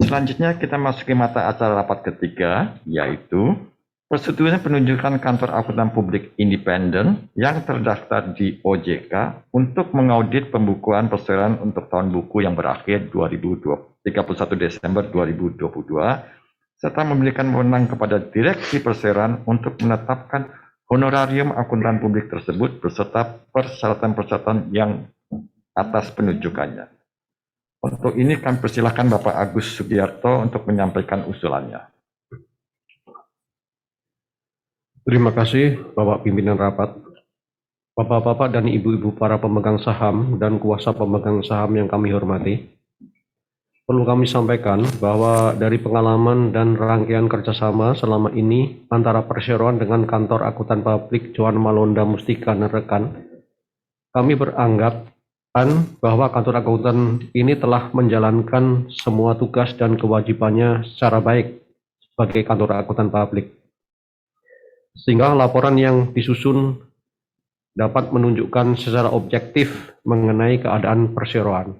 Selanjutnya kita masuki mata acara rapat ketiga, yaitu persetujuan penunjukan kantor akuntan publik independen yang terdaftar di OJK untuk mengaudit pembukuan perseroan untuk tahun buku yang berakhir 31 Desember 2022 serta memberikan wewenang kepada Direksi Perseroan untuk menetapkan honorarium akuntan publik tersebut beserta persyaratan-persyaratan yang atas penunjukannya. Untuk ini kami persilahkan Bapak Agus Sugiarto untuk menyampaikan usulannya. Terima kasih Bapak Pimpinan Rapat. Bapak-bapak dan ibu-ibu para pemegang saham dan kuasa pemegang saham yang kami hormati, perlu kami sampaikan bahwa dari pengalaman dan rangkaian kerjasama selama ini antara perseroan dengan kantor akuntan publik Johan Malonda Mustika dan rekan, kami beranggapan bahwa kantor akuntan ini telah menjalankan semua tugas dan kewajibannya secara baik sebagai kantor akuntan publik, sehingga laporan yang disusun dapat menunjukkan secara objektif mengenai keadaan perseroan.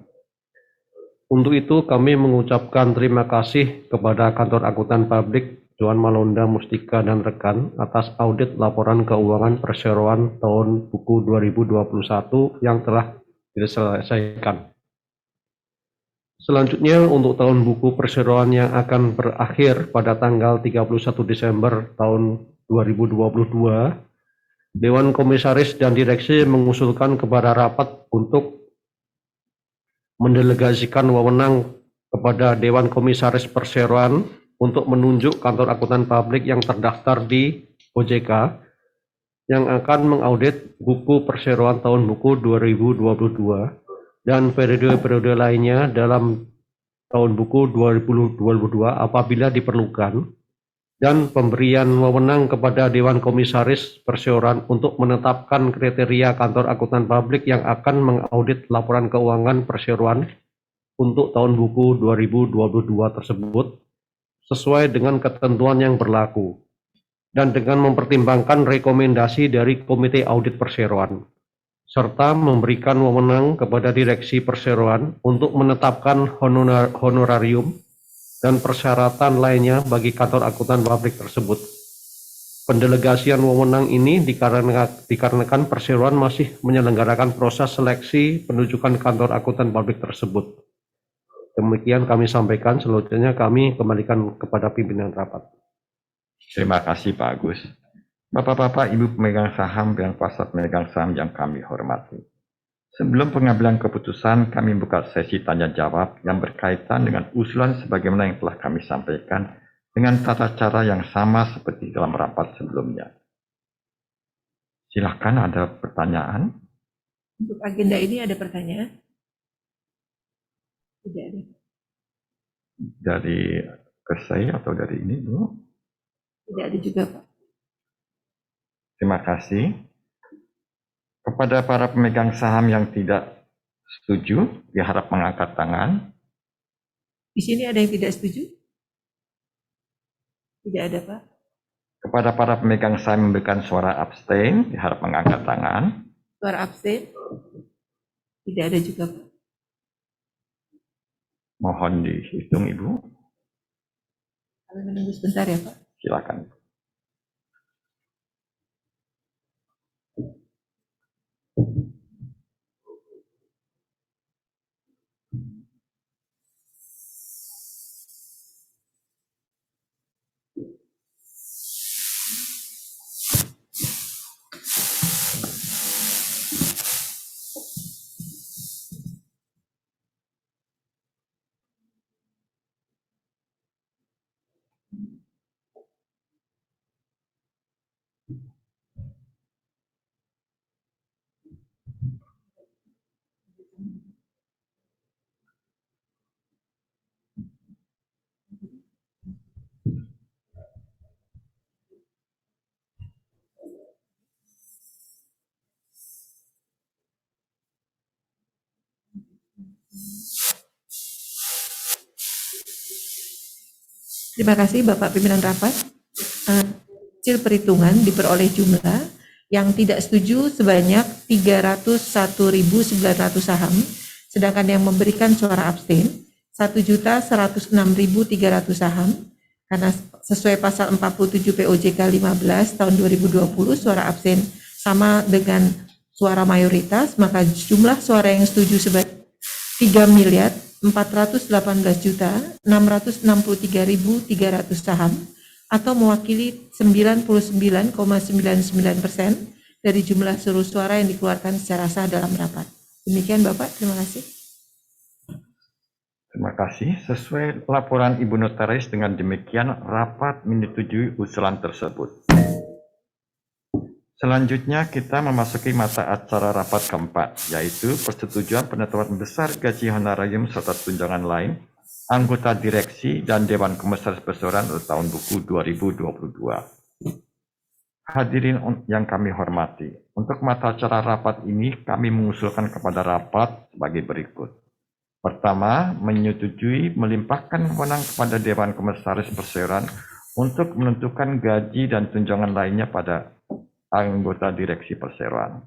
Untuk itu kami mengucapkan terima kasih kepada kantor akuntan publik Johan Malonda Mustika dan rekan atas audit laporan keuangan perseroan tahun buku 2021 yang telah diselesaikan. Selanjutnya untuk tahun buku perseroan yang akan berakhir pada tanggal 31 Desember tahun 2022, Dewan Komisaris dan Direksi mengusulkan kepada rapat untuk mendelegasikan wewenang kepada Dewan Komisaris Perseroan untuk menunjuk kantor akuntan publik yang terdaftar di OJK yang akan mengaudit buku perseroan tahun buku 2022 dan periode-periode lainnya dalam tahun buku 2022 apabila diperlukan, dan pemberian wewenang kepada Dewan Komisaris Perseroan untuk menetapkan kriteria kantor akuntan publik yang akan mengaudit laporan keuangan perseroan untuk tahun buku 2022 tersebut sesuai dengan ketentuan yang berlaku dan dengan mempertimbangkan rekomendasi dari Komite Audit Perseroan, serta memberikan wewenang kepada Direksi Perseroan untuk menetapkan honorarium dan persyaratan lainnya bagi kantor akuntan publik tersebut. Pendelegasian wewenang ini dikarenakan perseroan masih menyelenggarakan proses seleksi penunjukan kantor akuntan publik tersebut. Demikian kami sampaikan, selanjutnya kami kembalikan kepada pimpinan rapat. Terima kasih Pak Agus. Bapak-bapak, ibu pemegang saham dan kuasa pemegang saham yang kami hormati. Sebelum pengambilan keputusan, kami buka sesi tanya jawab yang berkaitan dengan usulan sebagaimana yang telah kami sampaikan dengan tata cara yang sama seperti dalam rapat sebelumnya. Silakan, ada pertanyaan? Untuk agenda ini ada pertanyaan? Tidak ada. Dari saya atau dari ini, Bu? Tidak ada juga, Pak. Terima kasih. Kepada para pemegang saham yang tidak setuju, diharap mengangkat tangan. Di sini ada yang tidak setuju? Tidak ada, Pak. Kepada para pemegang saham memberikan suara abstain, diharap mengangkat tangan. Suara abstain? Tidak ada juga, Pak. Mohon dihitung, Ibu. Kami menunggu sebentar ya, Pak. Silakan. Terima kasih Bapak Pimpinan Rapat. Hasil perhitungan diperoleh jumlah yang tidak setuju sebanyak 301.900 saham, sedangkan yang memberikan suara abstain 1.106.300 saham, karena sesuai pasal 47 POJK 15 tahun 2020 suara abstain sama dengan suara mayoritas, maka jumlah suara yang setuju sebanyak 3.300.000 418.663.300 saham atau mewakili 99,99% dari jumlah seluruh suara yang dikeluarkan secara sah dalam rapat. Demikian Bapak, terima kasih. Terima kasih. Sesuai laporan Ibu Notaris, dengan demikian rapat menyetujui usulan tersebut. Selanjutnya kita memasuki mata acara rapat keempat, yaitu persetujuan penetapan besar gaji honorarium serta tunjangan lain anggota direksi dan Dewan Komisaris Perseroan untuk tahun buku 2022. Hadirin yang kami hormati, untuk mata acara rapat ini kami mengusulkan kepada rapat sebagai berikut. Pertama, menyetujui melimpahkan wewenang kepada Dewan Komisaris Perseroan untuk menentukan gaji dan tunjangan lainnya pada anggota direksi perseroan.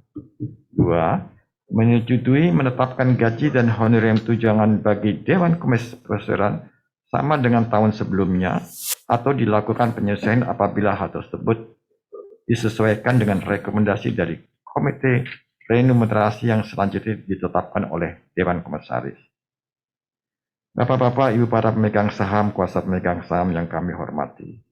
2. Menyetujui menetapkan gaji dan honorarium tunjangan bagi Dewan Komisaris Perseroan sama dengan tahun sebelumnya atau dilakukan penyesuaian apabila hal tersebut disesuaikan dengan rekomendasi dari Komite Remunerasi yang selanjutnya ditetapkan oleh Dewan Komisaris. Bapak-bapak, ibu para pemegang saham, kuasa pemegang saham yang kami hormati.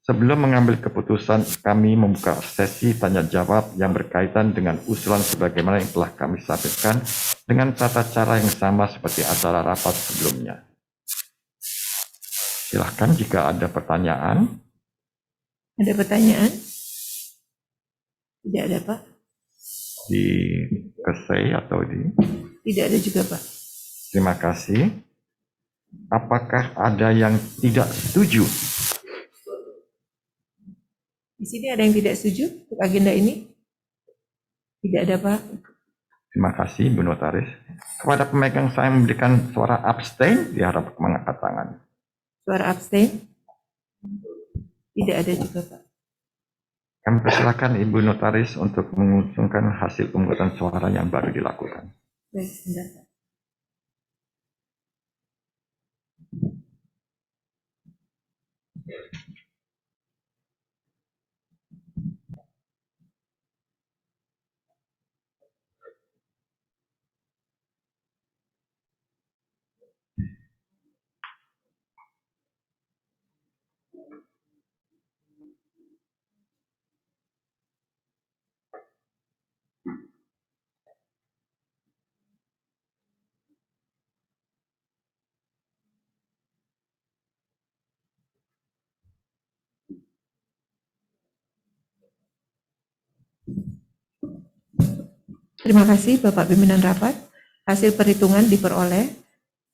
Sebelum mengambil keputusan, kami membuka sesi tanya jawab yang berkaitan dengan usulan sebagaimana yang telah kami sampaikan dengan tata cara yang sama seperti acara rapat sebelumnya. Silahkan jika ada pertanyaan. Ada pertanyaan? Tidak ada, Pak. Di kesei atau di... Tidak ada juga, Pak. Terima kasih. Apakah ada yang tidak setuju? Di sini ada yang tidak setuju untuk agenda ini? Tidak ada, Pak. Terima kasih, Bu Notaris. Kepada pemegang saham memberikan suara abstain, diharap mengangkat tangan. Suara abstain? Tidak ada juga, Pak. Kami persilakan Ibu Notaris untuk mengusungkan hasil pemungutan suara yang baru dilakukan. Baik, sebentar, Pak. Terima kasih Bapak Pimpinan Rapat. Hasil perhitungan diperoleh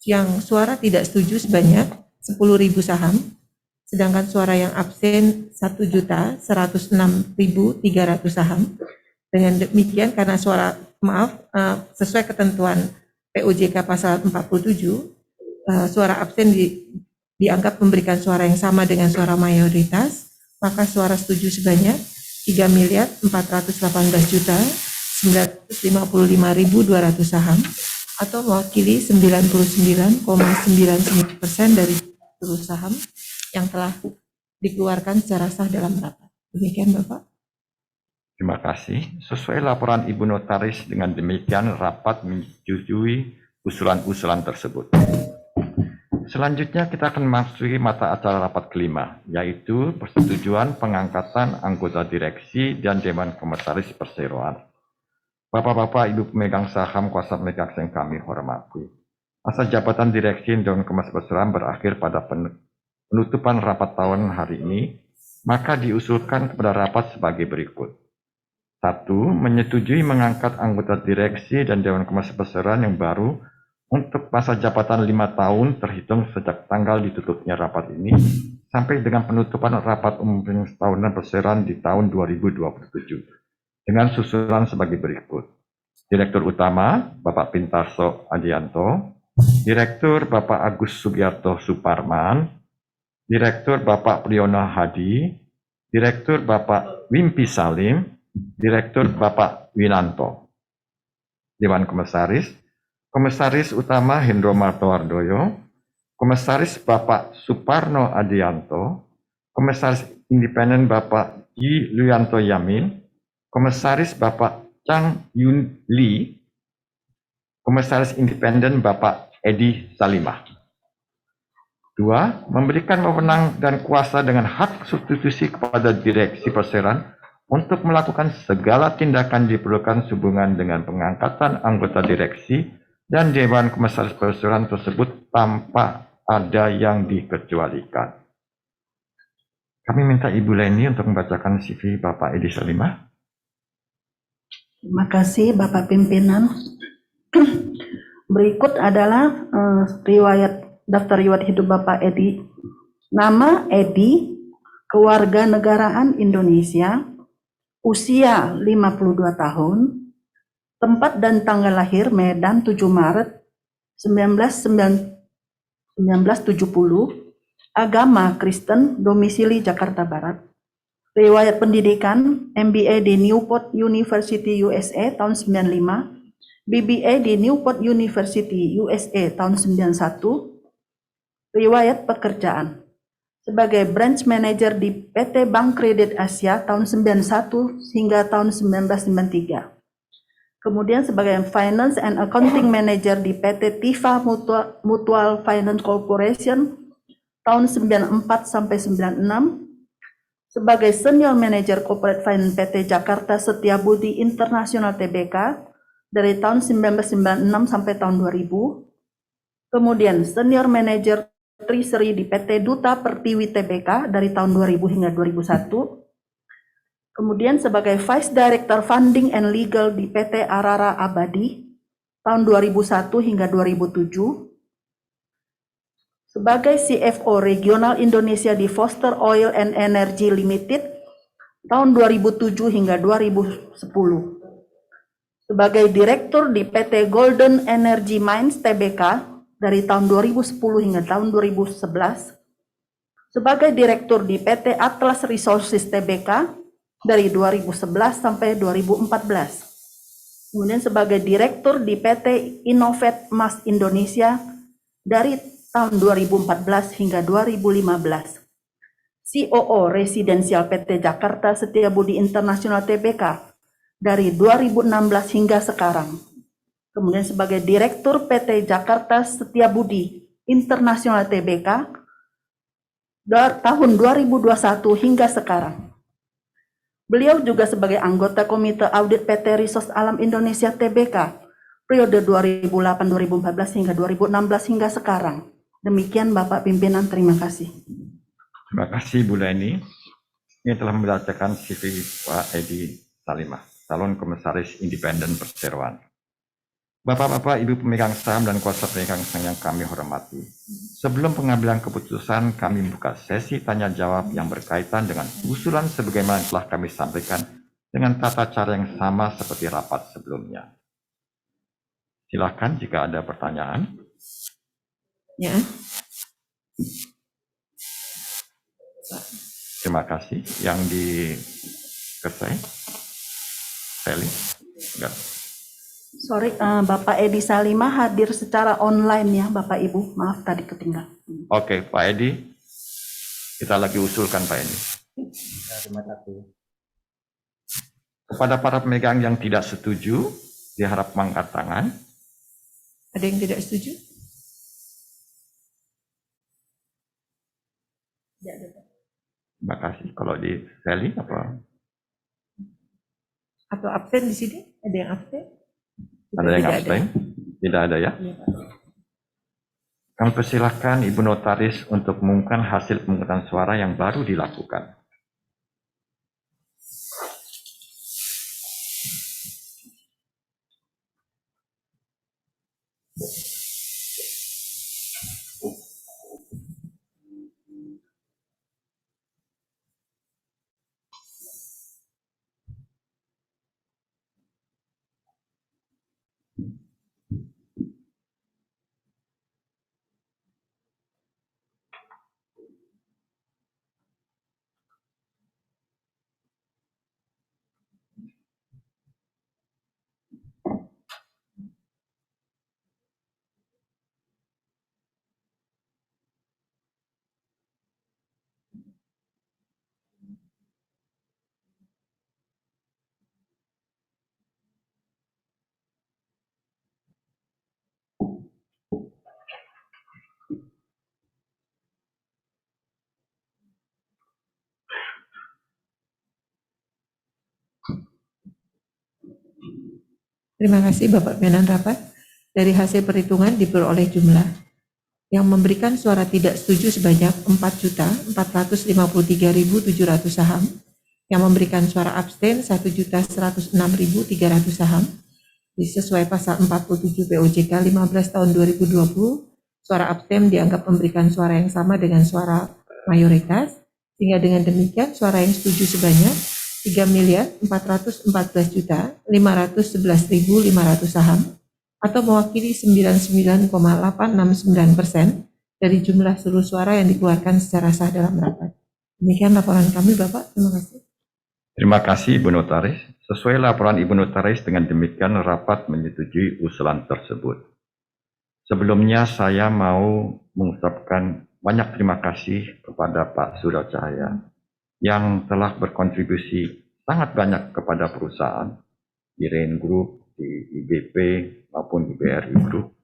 yang suara tidak setuju sebanyak 10.000 saham, sedangkan suara yang absen 1.106.300 saham. Dengan demikian karena sesuai ketentuan POJK pasal 47, suara absen dianggap memberikan suara yang sama dengan suara mayoritas, maka suara setuju sebanyak 3.418.955.200 saham atau mewakili 99,99% dari seluruh saham yang telah dikeluarkan secara sah dalam rapat. Demikian Bapak. Terima kasih. Sesuai laporan Ibu Notaris, dengan demikian rapat menyetujui usulan-usulan tersebut. Selanjutnya kita akan memasuki mata acara rapat kelima, yaitu persetujuan pengangkatan anggota direksi dan Dewan Komisaris Perseroan. Bapak-bapak, ibu pemegang saham, kuasa pemegang yang kami hormati. Masa jabatan direksi Dewan Komisaris Perseroan berakhir pada penutupan rapat tahun hari ini, maka diusulkan kepada rapat sebagai berikut. 1. Menyetujui mengangkat anggota direksi dan Dewan Komisaris Perseroan yang baru untuk masa jabatan 5 tahun terhitung sejak tanggal ditutupnya rapat ini sampai dengan penutupan rapat umum tahunan perseroan di tahun 2027 dengan susulan sebagai berikut. Direktur Utama Bapak Pintarso Adianto, Direktur Bapak Agus Sugiarto Suparman, Direktur Bapak Priyono Hadi, Direktur Bapak Wimpi Salim, Direktur Bapak Winanto. Dewan Komisaris, Komisaris Utama Hendro Martowardoyo, Komisaris Bapak Suparno Adianto, Komisaris Independen Bapak Ji Luyanto Yamin, Komisaris Bapak Chang Yun Lee, Komisaris Independen Bapak Edi Salimah. 2. Memberikan wewenang dan kuasa dengan hak substitusi kepada Direksi Perseroan untuk melakukan segala tindakan diperlukan sehubungan dengan pengangkatan anggota direksi dan Dewan Komisaris Perseroan tersebut tanpa ada yang dikecualikan. Kami minta Ibu Leni untuk membacakan CV Bapak Edi Salimah. Terima kasih Bapak Pimpinan. Berikut adalah daftar riwayat hidup Bapak Edi. Nama Edi, kewarganegaraan Indonesia, usia 52 tahun, tempat dan tanggal lahir Medan 7 Maret 1970, agama Kristen, domisili Jakarta Barat. Riwayat pendidikan MBA di Newport University USA tahun 95, BBA di Newport University USA tahun 91, riwayat pekerjaan sebagai branch manager di PT Bank Kredit Asia tahun 91 hingga tahun 1993. Kemudian sebagai finance and accounting manager di PT Tifa Mutual Finance Corporation tahun 94 sampai 96. Sebagai senior manager corporate finance PT Jakarta Setiabudi International Tbk dari tahun 1996 sampai tahun 2000, kemudian senior manager treasury di PT Duta Pertiwi Tbk dari tahun 2000 hingga 2001, kemudian sebagai vice director funding and legal di PT Arara Abadi tahun 2001 hingga 2007, sebagai CFO Regional Indonesia di Foster Oil and Energy Limited tahun 2007 hingga 2010. Sebagai Direktur di PT Golden Energy Mines Tbk dari tahun 2010 hingga tahun 2011, sebagai Direktur di PT Atlas Resources Tbk dari 2011 sampai 2014, kemudian sebagai Direktur di PT Innovet Mas Indonesia dari tahun 2014 hingga 2015, COO Residensial PT Jakarta Setiabudi International Tbk dari 2016 hingga sekarang. Kemudian sebagai Direktur PT Jakarta Setiabudi International Tbk dari tahun 2021 hingga sekarang. Beliau juga sebagai anggota Komite Audit PT Resource Alam Indonesia Tbk periode 2008-2014 hingga 2016 hingga sekarang. Demikian Bapak Pimpinan, terima kasih. Terima kasih Bu Leni. Ini telah membacakan CV Pak Edi Salimah, calon komisaris independen perseroan. Bapak-bapak, Ibu pemegang saham dan kuasa pemegang saham yang kami hormati. Sebelum pengambilan keputusan, kami membuka sesi tanya jawab yang berkaitan dengan usulan sebagaimana telah kami sampaikan dengan tata cara yang sama seperti rapat sebelumnya. Silakan jika ada pertanyaan. Ya. Terima kasih. Yang di Kesai, Sally. Enggak. Sorry, Bapak Edi Salimah hadir secara online ya Bapak Ibu. Maaf tadi ketinggalan. Oke, Pak Edi. Kita lagi usulkan Pak Edi. Terima kasih. Kepada para pemegang yang tidak setuju, diharap mengangkat tangan. Ada yang tidak setuju? Tidak ada. Terima kasih. Kalau di Sally apa? Atau absen di sini? Ada yang absen? Ada yang abstain? Tidak ada ya? Iya, Pak. Kami persilahkan Ibu Notaris untuk mengumumkan hasil pemungutan suara yang baru dilakukan. Terima kasih Bapak Pimpinan Rapat. Dari hasil perhitungan diperoleh jumlah yang memberikan suara tidak setuju sebanyak 4.453.700 saham, yang memberikan suara abstain 1.106.300 saham. Sesuai pasal 47 POJK 15 tahun 2020, suara abstain dianggap memberikan suara yang sama dengan suara mayoritas, sehingga dengan demikian suara yang setuju sebanyak 3.414.511.500 saham, atau mewakili 99,869% dari jumlah seluruh suara yang dikeluarkan secara sah dalam rapat. Demikian laporan kami, Bapak. Terima kasih. Terima kasih Ibu Notaris. Sesuai laporan Ibu Notaris, dengan demikian rapat menyetujui usulan tersebut. Sebelumnya saya mau mengucapkan banyak terima kasih kepada Pak Surya Cahaya yang telah berkontribusi sangat banyak kepada perusahaan di Rain Group, di IBP maupun di BRI Group,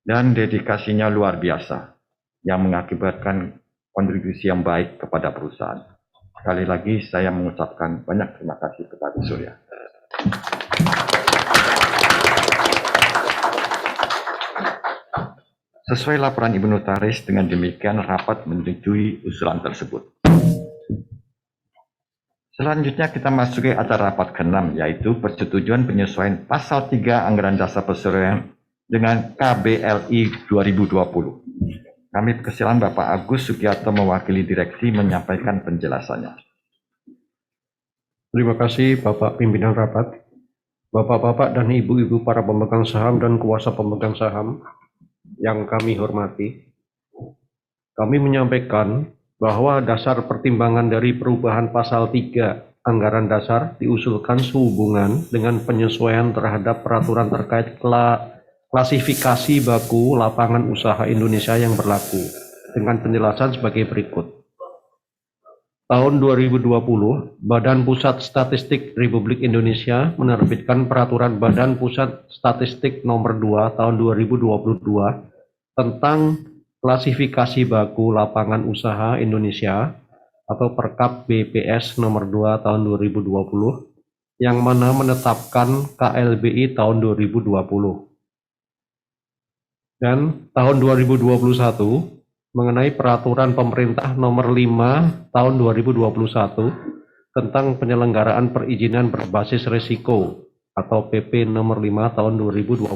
dan dedikasinya luar biasa yang mengakibatkan kontribusi yang baik kepada perusahaan. Sekali lagi saya mengucapkan banyak terima kasih kepada Surya. Sesuai laporan Ibu Notaris, dengan demikian rapat menyetujui usulan tersebut. Selanjutnya kita masuki acara rapat ke-6, yaitu persetujuan penyesuaian pasal 3 Anggaran Dasar Perseroan dengan KBLI 2020. Kami persilakan Bapak Agus Sugiarto mewakili direksi menyampaikan penjelasannya. Terima kasih Bapak Pimpinan Rapat, Bapak-bapak dan Ibu-ibu para pemegang saham dan kuasa pemegang saham yang kami hormati. Kami menyampaikan bahwa dasar pertimbangan dari perubahan pasal 3 Anggaran Dasar diusulkan sehubungan dengan penyesuaian terhadap peraturan terkait klasifikasi baku lapangan usaha Indonesia yang berlaku, dengan penjelasan sebagai berikut. Tahun 2020, Badan Pusat Statistik Republik Indonesia menerbitkan Peraturan Badan Pusat Statistik Nomor 2 Tahun 2022 tentang klasifikasi baku lapangan usaha Indonesia atau Perkap BPS Nomor 2 Tahun 2020 yang mana menetapkan KLBI tahun 2020. Dan tahun 2021 mengenai Peraturan Pemerintah Nomor 5 Tahun 2021 tentang penyelenggaraan perizinan berbasis risiko atau PP Nomor 5 Tahun 2021,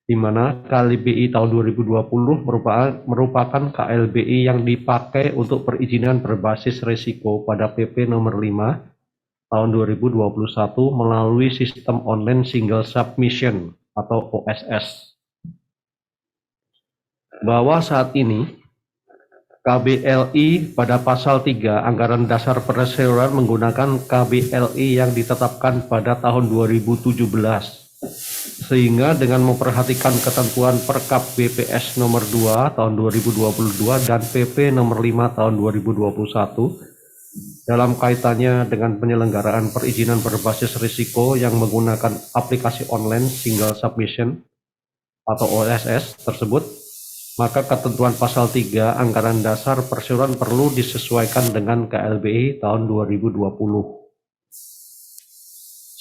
di mana KLBI tahun 2020 merupakan KLBI yang dipakai untuk perizinan berbasis risiko pada PP Nomor 5 Tahun 2021 melalui sistem online single submission atau OSS. Bahwa saat ini KBLI pada pasal 3 Anggaran Dasar Perseroan menggunakan KBLI yang ditetapkan pada tahun 2017, sehingga dengan memperhatikan ketentuan Perkap BPS nomor 2 tahun 2022 dan PP nomor 5 tahun 2021 dalam kaitannya dengan penyelenggaraan perizinan berbasis risiko yang menggunakan aplikasi online single submission atau OSS tersebut, maka ketentuan pasal 3 Anggaran Dasar Perseroan perlu disesuaikan dengan KLBI tahun 2020.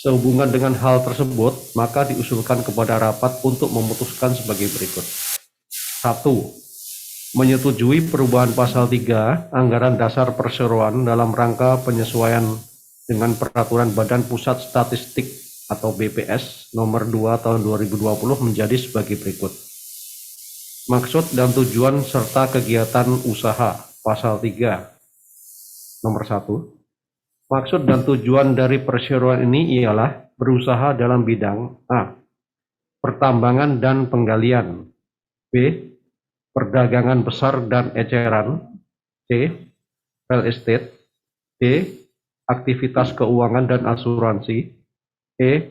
Sehubungan dengan hal tersebut, maka diusulkan kepada rapat untuk memutuskan sebagai berikut. 1. Menyetujui perubahan pasal 3 Anggaran Dasar Perseroan dalam rangka penyesuaian dengan Peraturan Badan Pusat Statistik atau BPS nomor 2 tahun 2020 menjadi sebagai berikut. Maksud dan tujuan serta kegiatan usaha pasal 3. Nomor 1. Maksud dan tujuan dari perseroan ini ialah berusaha dalam bidang A. Pertambangan dan penggalian. B. Perdagangan besar dan eceran. C. Real estate. D. Aktivitas keuangan dan asuransi. E.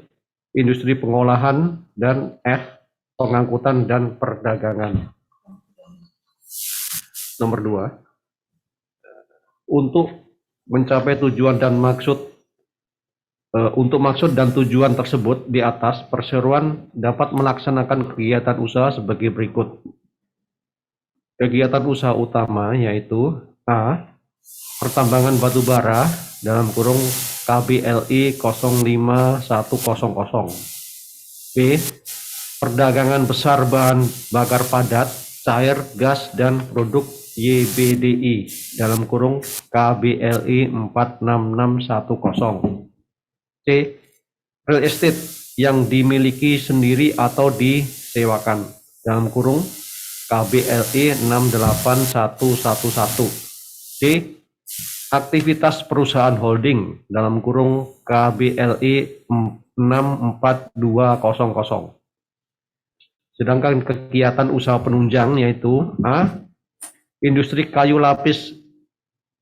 Industri pengolahan. Dan F. Pengangkutan dan perdagangan. Nomor 2. Untuk mencapai tujuan dan maksud dan tujuan tersebut di atas, perseroan dapat melaksanakan kegiatan usaha sebagai berikut. Kegiatan usaha utama yaitu A. pertambangan batu bara dalam kurung KBLI 05100. B. Perdagangan besar bahan bakar padat, cair, gas, dan produk YBDI dalam kurung KBLI 46610. C. Real estate yang dimiliki sendiri atau disewakan dalam kurung KBLI 68111. D. Aktivitas perusahaan holding dalam kurung KBLI 64200. Sedangkan kegiatan usaha penunjang yaitu A. Industri kayu lapis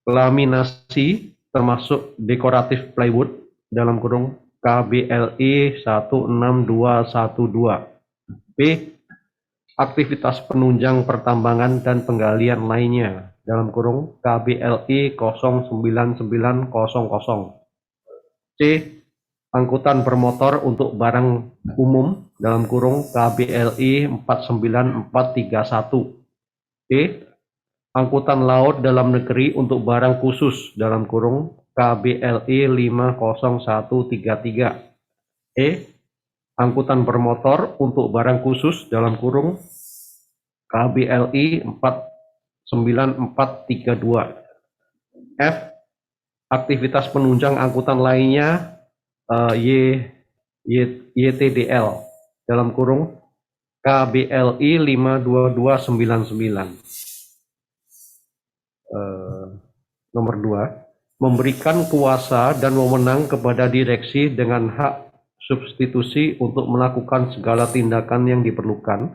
laminasi termasuk dekoratif plywood dalam kurung KBLI 16212. B. Aktivitas penunjang pertambangan dan penggalian lainnya dalam kurung KBLI 09900. C. Angkutan bermotor untuk barang umum dalam kurung KBLI 49431. D. Angkutan laut dalam negeri untuk barang khusus dalam kurung KBLI 50133. E. Angkutan bermotor untuk barang khusus dalam kurung KBLI 49432. F. Aktivitas penunjang angkutan lainnya YTDL dalam kurung KBLI 52299. Nomor 2. Memberikan kuasa dan wewenang kepada direksi dengan hak substitusi untuk melakukan segala tindakan yang diperlukan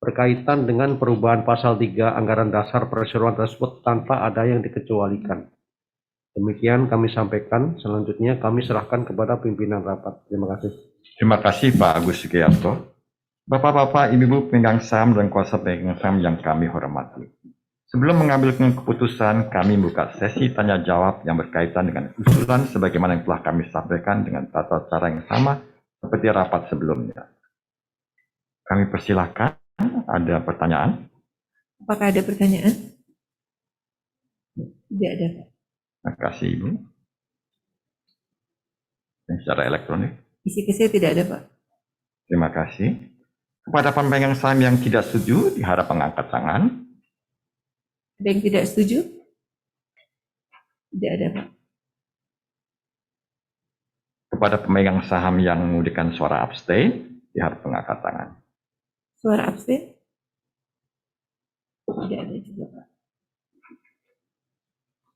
berkaitan dengan perubahan pasal 3 anggaran dasar perseroan tersebut tanpa ada yang dikecualikan. Demikian kami sampaikan. Selanjutnya kami serahkan kepada pimpinan rapat. Terima kasih. Terima kasih Pak Agus Sugiarto. Bapak-bapak, ibu-ibu pemegang saham dan kuasa pemegang saham yang kami hormati. Sebelum mengambil keputusan, kami buka sesi tanya jawab yang berkaitan dengan usulan sebagaimana yang telah kami sampaikan dengan tata cara yang sama seperti rapat sebelumnya. Kami persilahkan, ada pertanyaan? Apakah ada pertanyaan? Tidak ada, Pak. Terima kasih Ibu. Dan secara elektronik. Isi-isi tidak ada, Pak. Terima kasih. Kepada pemegang saham yang tidak setuju, diharap mengangkat tangan. Ada yang tidak setuju? Tidak ada, Pak. Kepada pemegang saham yang memberikan suara abstain, diharap mengangkat tangan. Suara abstain? Tidak ada juga, Pak.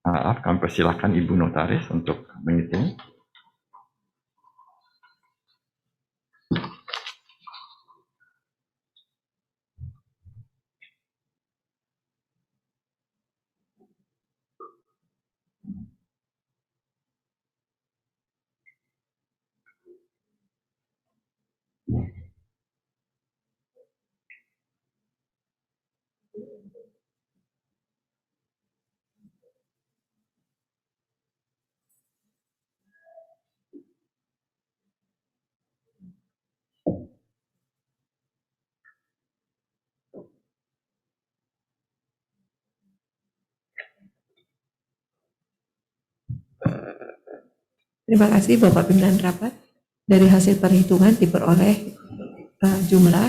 Maaf, kami persilahkan Ibu Notaris untuk menghitung. Terima kasih Bapak Pimpinan Rapat. Dari hasil perhitungan diperoleh jumlah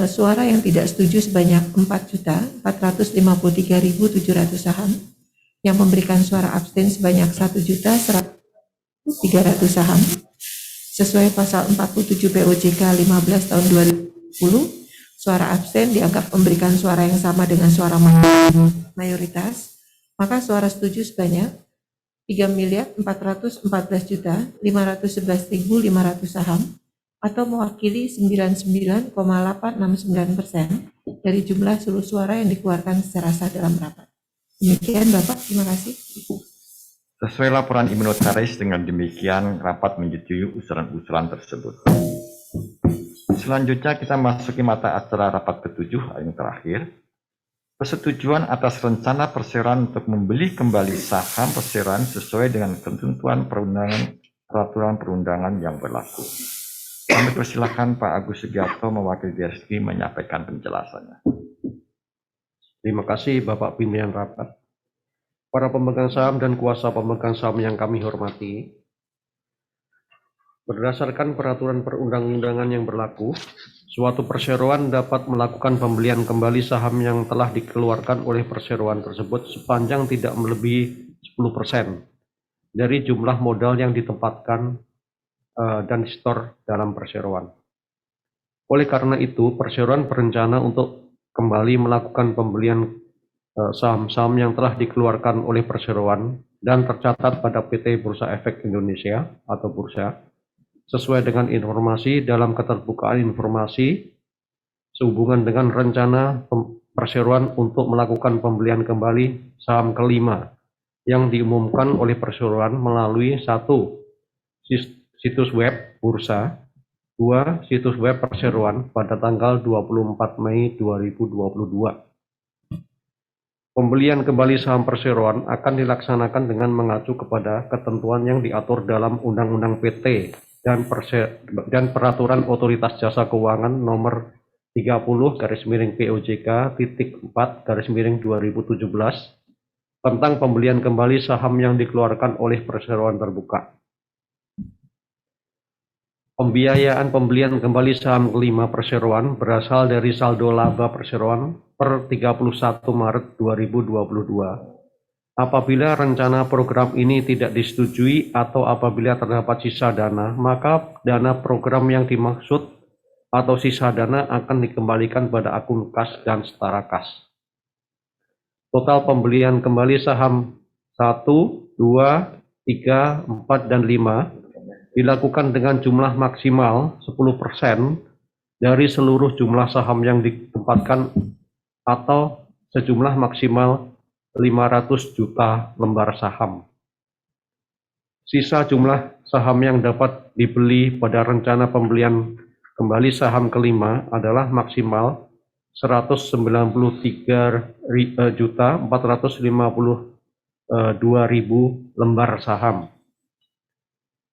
suara yang tidak setuju sebanyak 4.453.700 saham, yang memberikan suara abstain sebanyak 1.100.300 saham. Sesuai pasal 47 POJK 15 tahun 2010, suara abstain dianggap memberikan suara yang sama dengan suara mayoritas, maka suara setuju sebanyak 3.414.511.500 saham, atau mewakili 99,869% dari jumlah seluruh suara yang dikeluarkan secara sah dalam rapat. Demikian Bapak, terima kasih. Sesuai laporan Ibu Notaris, dengan demikian rapat menyetujui usulan-usulan tersebut. Selanjutnya kita masuki mata acara rapat ke-7 yang terakhir. Persetujuan atas rencana perseroan untuk membeli kembali saham perseroan sesuai dengan ketentuan peraturan perundangan yang berlaku. Kami persilahkan Pak Agus Sugiarto mewakili DSK menyampaikan penjelasannya. Terima kasih Bapak Pimpinan Rapat. para pemegang saham dan kuasa pemegang saham yang kami hormati, berdasarkan peraturan perundang-undangan yang berlaku, suatu perseroan dapat melakukan pembelian kembali saham yang telah dikeluarkan oleh perseroan tersebut sepanjang tidak melebihi 10% dari jumlah modal yang ditempatkan dan disetor dalam perseroan. Oleh karena itu, perseroan berencana untuk kembali melakukan pembelian saham-saham yang telah dikeluarkan oleh perseroan dan tercatat pada PT Bursa Efek Indonesia atau Bursa sesuai dengan informasi dalam keterbukaan informasi sehubungan dengan rencana perseroan untuk melakukan pembelian kembali saham kelima yang diumumkan oleh perseroan melalui 1. Situs web Bursa, 2. Situs web perseroan pada tanggal 24 Mei 2022. Pembelian kembali saham perseroan akan dilaksanakan dengan mengacu kepada ketentuan yang diatur dalam Undang-Undang PT dan Peraturan Otoritas Jasa Keuangan Nomor 30/POJK.4/2017 tentang pembelian kembali saham yang dikeluarkan oleh perseroan terbuka. Pembiayaan pembelian kembali saham kelima perseroan berasal dari saldo laba perseroan per 31 Maret 2022. Apabila rencana program ini tidak disetujui atau apabila terdapat sisa dana, maka dana program yang dimaksud atau sisa dana akan dikembalikan pada akun kas dan setara kas. Total pembelian kembali saham 1, 2, 3, 4, dan 5 dilakukan dengan jumlah maksimal 10% dari seluruh jumlah saham yang ditempatkan atau sejumlah maksimal 500 juta lembar saham. Sisa jumlah saham yang dapat dibeli pada rencana pembelian kembali saham kelima adalah maksimal 193.452.000 lembar saham.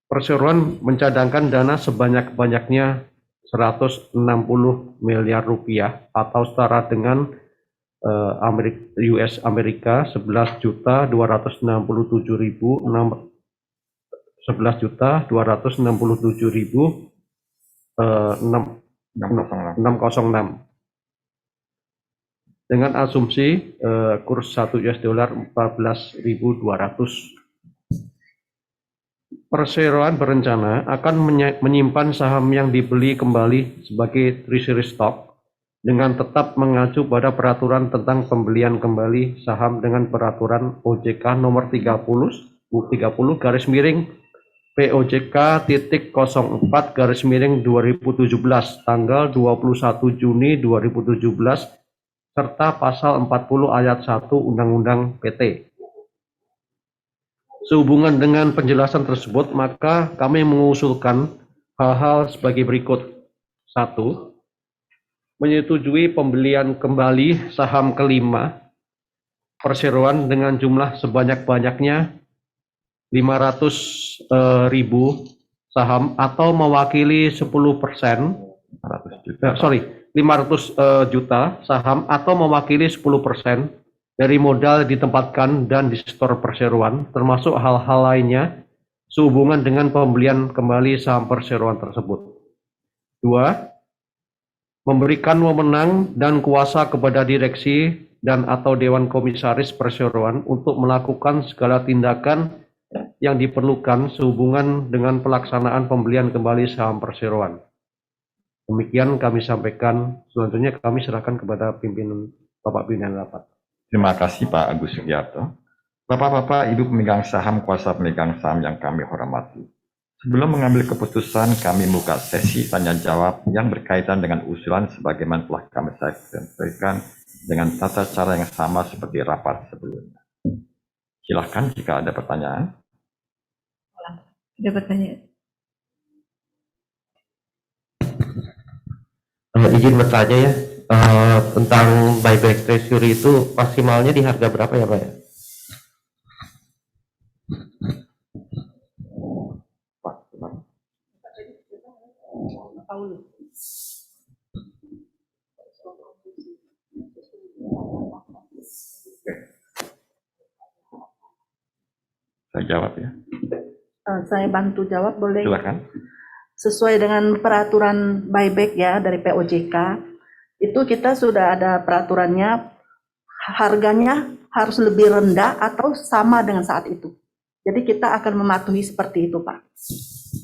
Perseroan mencadangkan dana sebanyak-banyaknya 160 miliar rupiah atau setara dengan US Amerika 11.267.606 dengan asumsi kurs 1 US dollar 14.200. Perseroan berencana akan menyimpan saham yang dibeli kembali sebagai treasury stock dengan tetap mengacu pada peraturan tentang pembelian kembali saham dengan peraturan OJK nomor 30/POJK.04/2017 tanggal 21 Juni 2017 serta pasal 40 ayat 1 Undang-Undang PT. Sehubungan dengan penjelasan tersebut, maka kami mengusulkan hal-hal sebagai berikut. 1. Menyetujui pembelian kembali saham kelima perseroan dengan jumlah sebanyak-banyaknya 500.000 saham atau mewakili 10%, 500 juta saham atau mewakili 10% dari modal ditempatkan dan disetor perseroan, termasuk hal-hal lainnya sehubungan dengan pembelian kembali saham perseroan tersebut. 2. Memberikan wewenang dan kuasa kepada direksi dan atau Dewan Komisaris Perseroan untuk melakukan segala tindakan yang diperlukan sehubungan dengan pelaksanaan pembelian kembali saham perseroan. Demikian kami sampaikan. Selanjutnya kami serahkan kepada Bapak Pimpinan Rapat. Terima kasih Pak Agus Sugiarto. Bapak-bapak, Ibu pemegang saham, kuasa pemegang saham yang kami hormati. Sebelum mengambil keputusan, kami membuka sesi tanya jawab yang berkaitan dengan usulan sebagaimana telah kami sampaikan dengan tata cara yang sama seperti rapat sebelumnya. Silakan jika ada pertanyaan. Ada pertanyaan? Izin bertanya ya, tentang buyback treasury itu maksimalnya di harga berapa ya Pak ya? Saya jawab ya. Saya bantu jawab boleh? Silakan. Sesuai dengan peraturan buyback ya dari POJK, itu kita sudah ada peraturannya, harganya harus lebih rendah atau sama dengan saat itu. Jadi kita akan mematuhi seperti itu, Pak.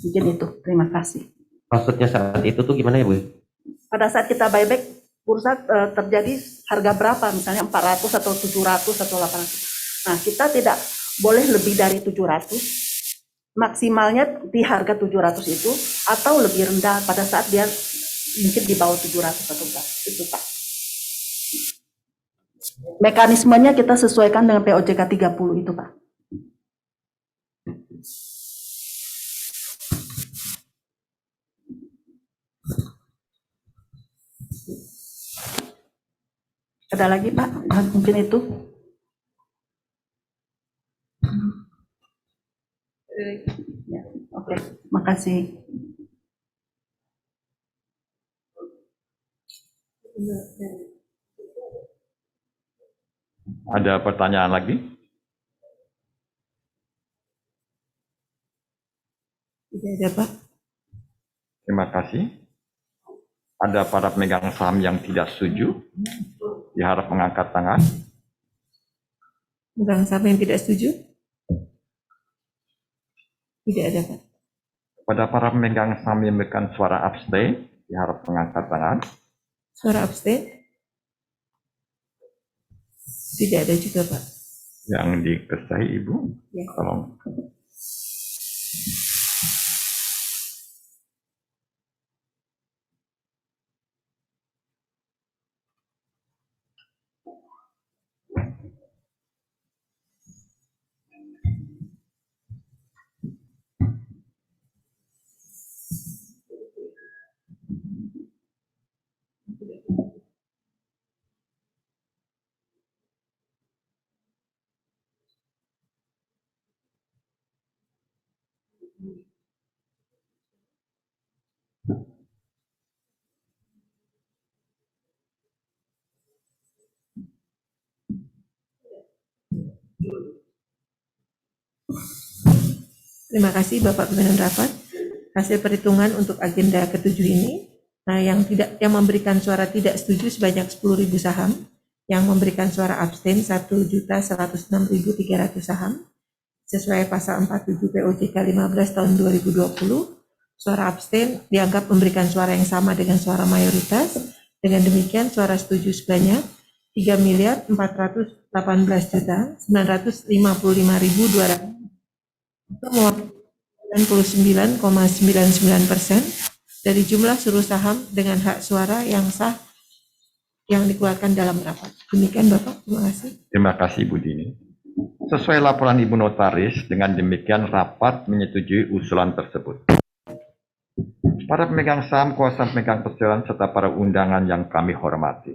Mungkin itu. Terima kasih. Maksudnya saat itu tuh gimana ya Bu? Pada saat kita buyback, bursa terjadi harga berapa, misalnya 400 atau 700 atau 800. Nah, kita tidak boleh lebih dari 700, maksimalnya di harga 700 itu, atau lebih rendah pada saat dia mungkin di bawah 700 atau enggak. Itu, Pak. Mekanismenya kita sesuaikan dengan POJK 30 itu, Pak. Ada lagi, Pak? Mungkin itu. Ya, oke. Makasih. Ada pertanyaan lagi? Tidak ada, Pak. Terima kasih. Ada para pemegang saham yang tidak setuju? Diharap mengangkat tangan. Pemegang saham yang tidak setuju? Tidak ada, Pak. Pada para pemegang saham yang memberikan suara abstain, diharap mengangkat tangan. Suara abstain? Tidak ada juga, Pak. Yang dikesahi Ibu, Ya. tolong. Terima kasih Bapak Pimpinan Rapat. Hasil perhitungan untuk agenda ketujuh ini, yang memberikan suara tidak setuju sebanyak 10.000 saham, yang memberikan suara abstain 1.106.300 saham, sesuai pasal 47 POJK 15 tahun 2020. Suara abstain dianggap memberikan suara yang sama dengan suara mayoritas. Dengan demikian suara setuju sebanyak 3.418.955.200 itu mewakili 99,99% dari jumlah seluruh saham dengan hak suara yang sah yang dikeluarkan dalam rapat. Demikian Bapak, terima kasih. Terima kasih Ibu Dini. Sesuai laporan Ibu Notaris, dengan demikian rapat menyetujui usulan tersebut. Para pemegang saham, kuasa pemegang perseroan, serta para undangan yang kami hormati.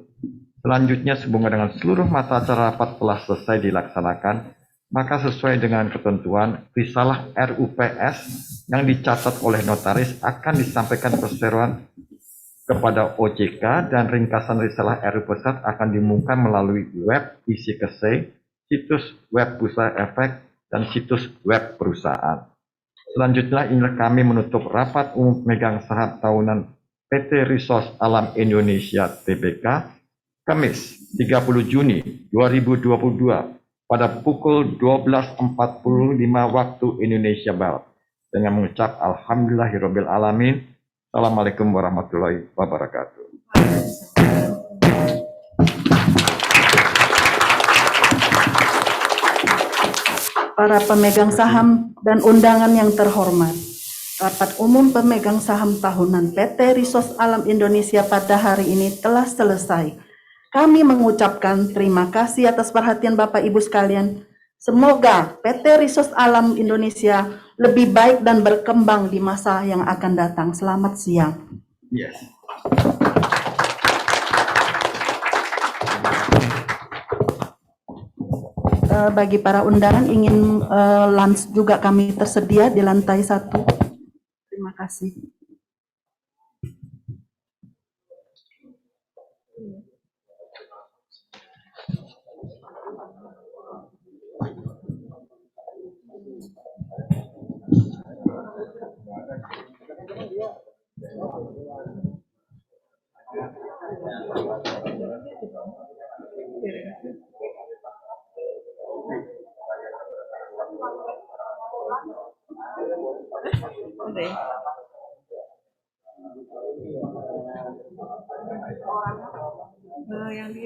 Selanjutnya, sehubungan dengan seluruh mata acara rapat telah selesai dilaksanakan, maka sesuai dengan ketentuan, risalah RUPS yang dicatat oleh notaris akan disampaikan perseroan kepada OJK dan ringkasan risalah RUPS akan diumumkan melalui web ICKC, situs web Bursa Efek, dan situs web perusahaan. Selanjutnya, inilah kami menutup rapat umum pemegang saham tahunan PT Resource Alam Indonesia Tbk, Kamis 30 Juni 2022 pada pukul 12.45 waktu Indonesia Barat dengan mengucap Alhamdulillahirabbil alamin. Assalamualaikum warahmatullahi wabarakatuh. Para pemegang saham dan undangan yang terhormat, rapat umum pemegang saham tahunan PT Resource Alam Indonesia pada hari ini telah selesai. Kami mengucapkan terima kasih atas perhatian Bapak Ibu sekalian. Semoga PT Resource Alam Indonesia lebih baik dan berkembang di masa yang akan datang. Selamat siang. Yes. Bagi para undangan ingin lunch juga kami tersedia di lantai 1. Terima kasih. Ada ya? Yang di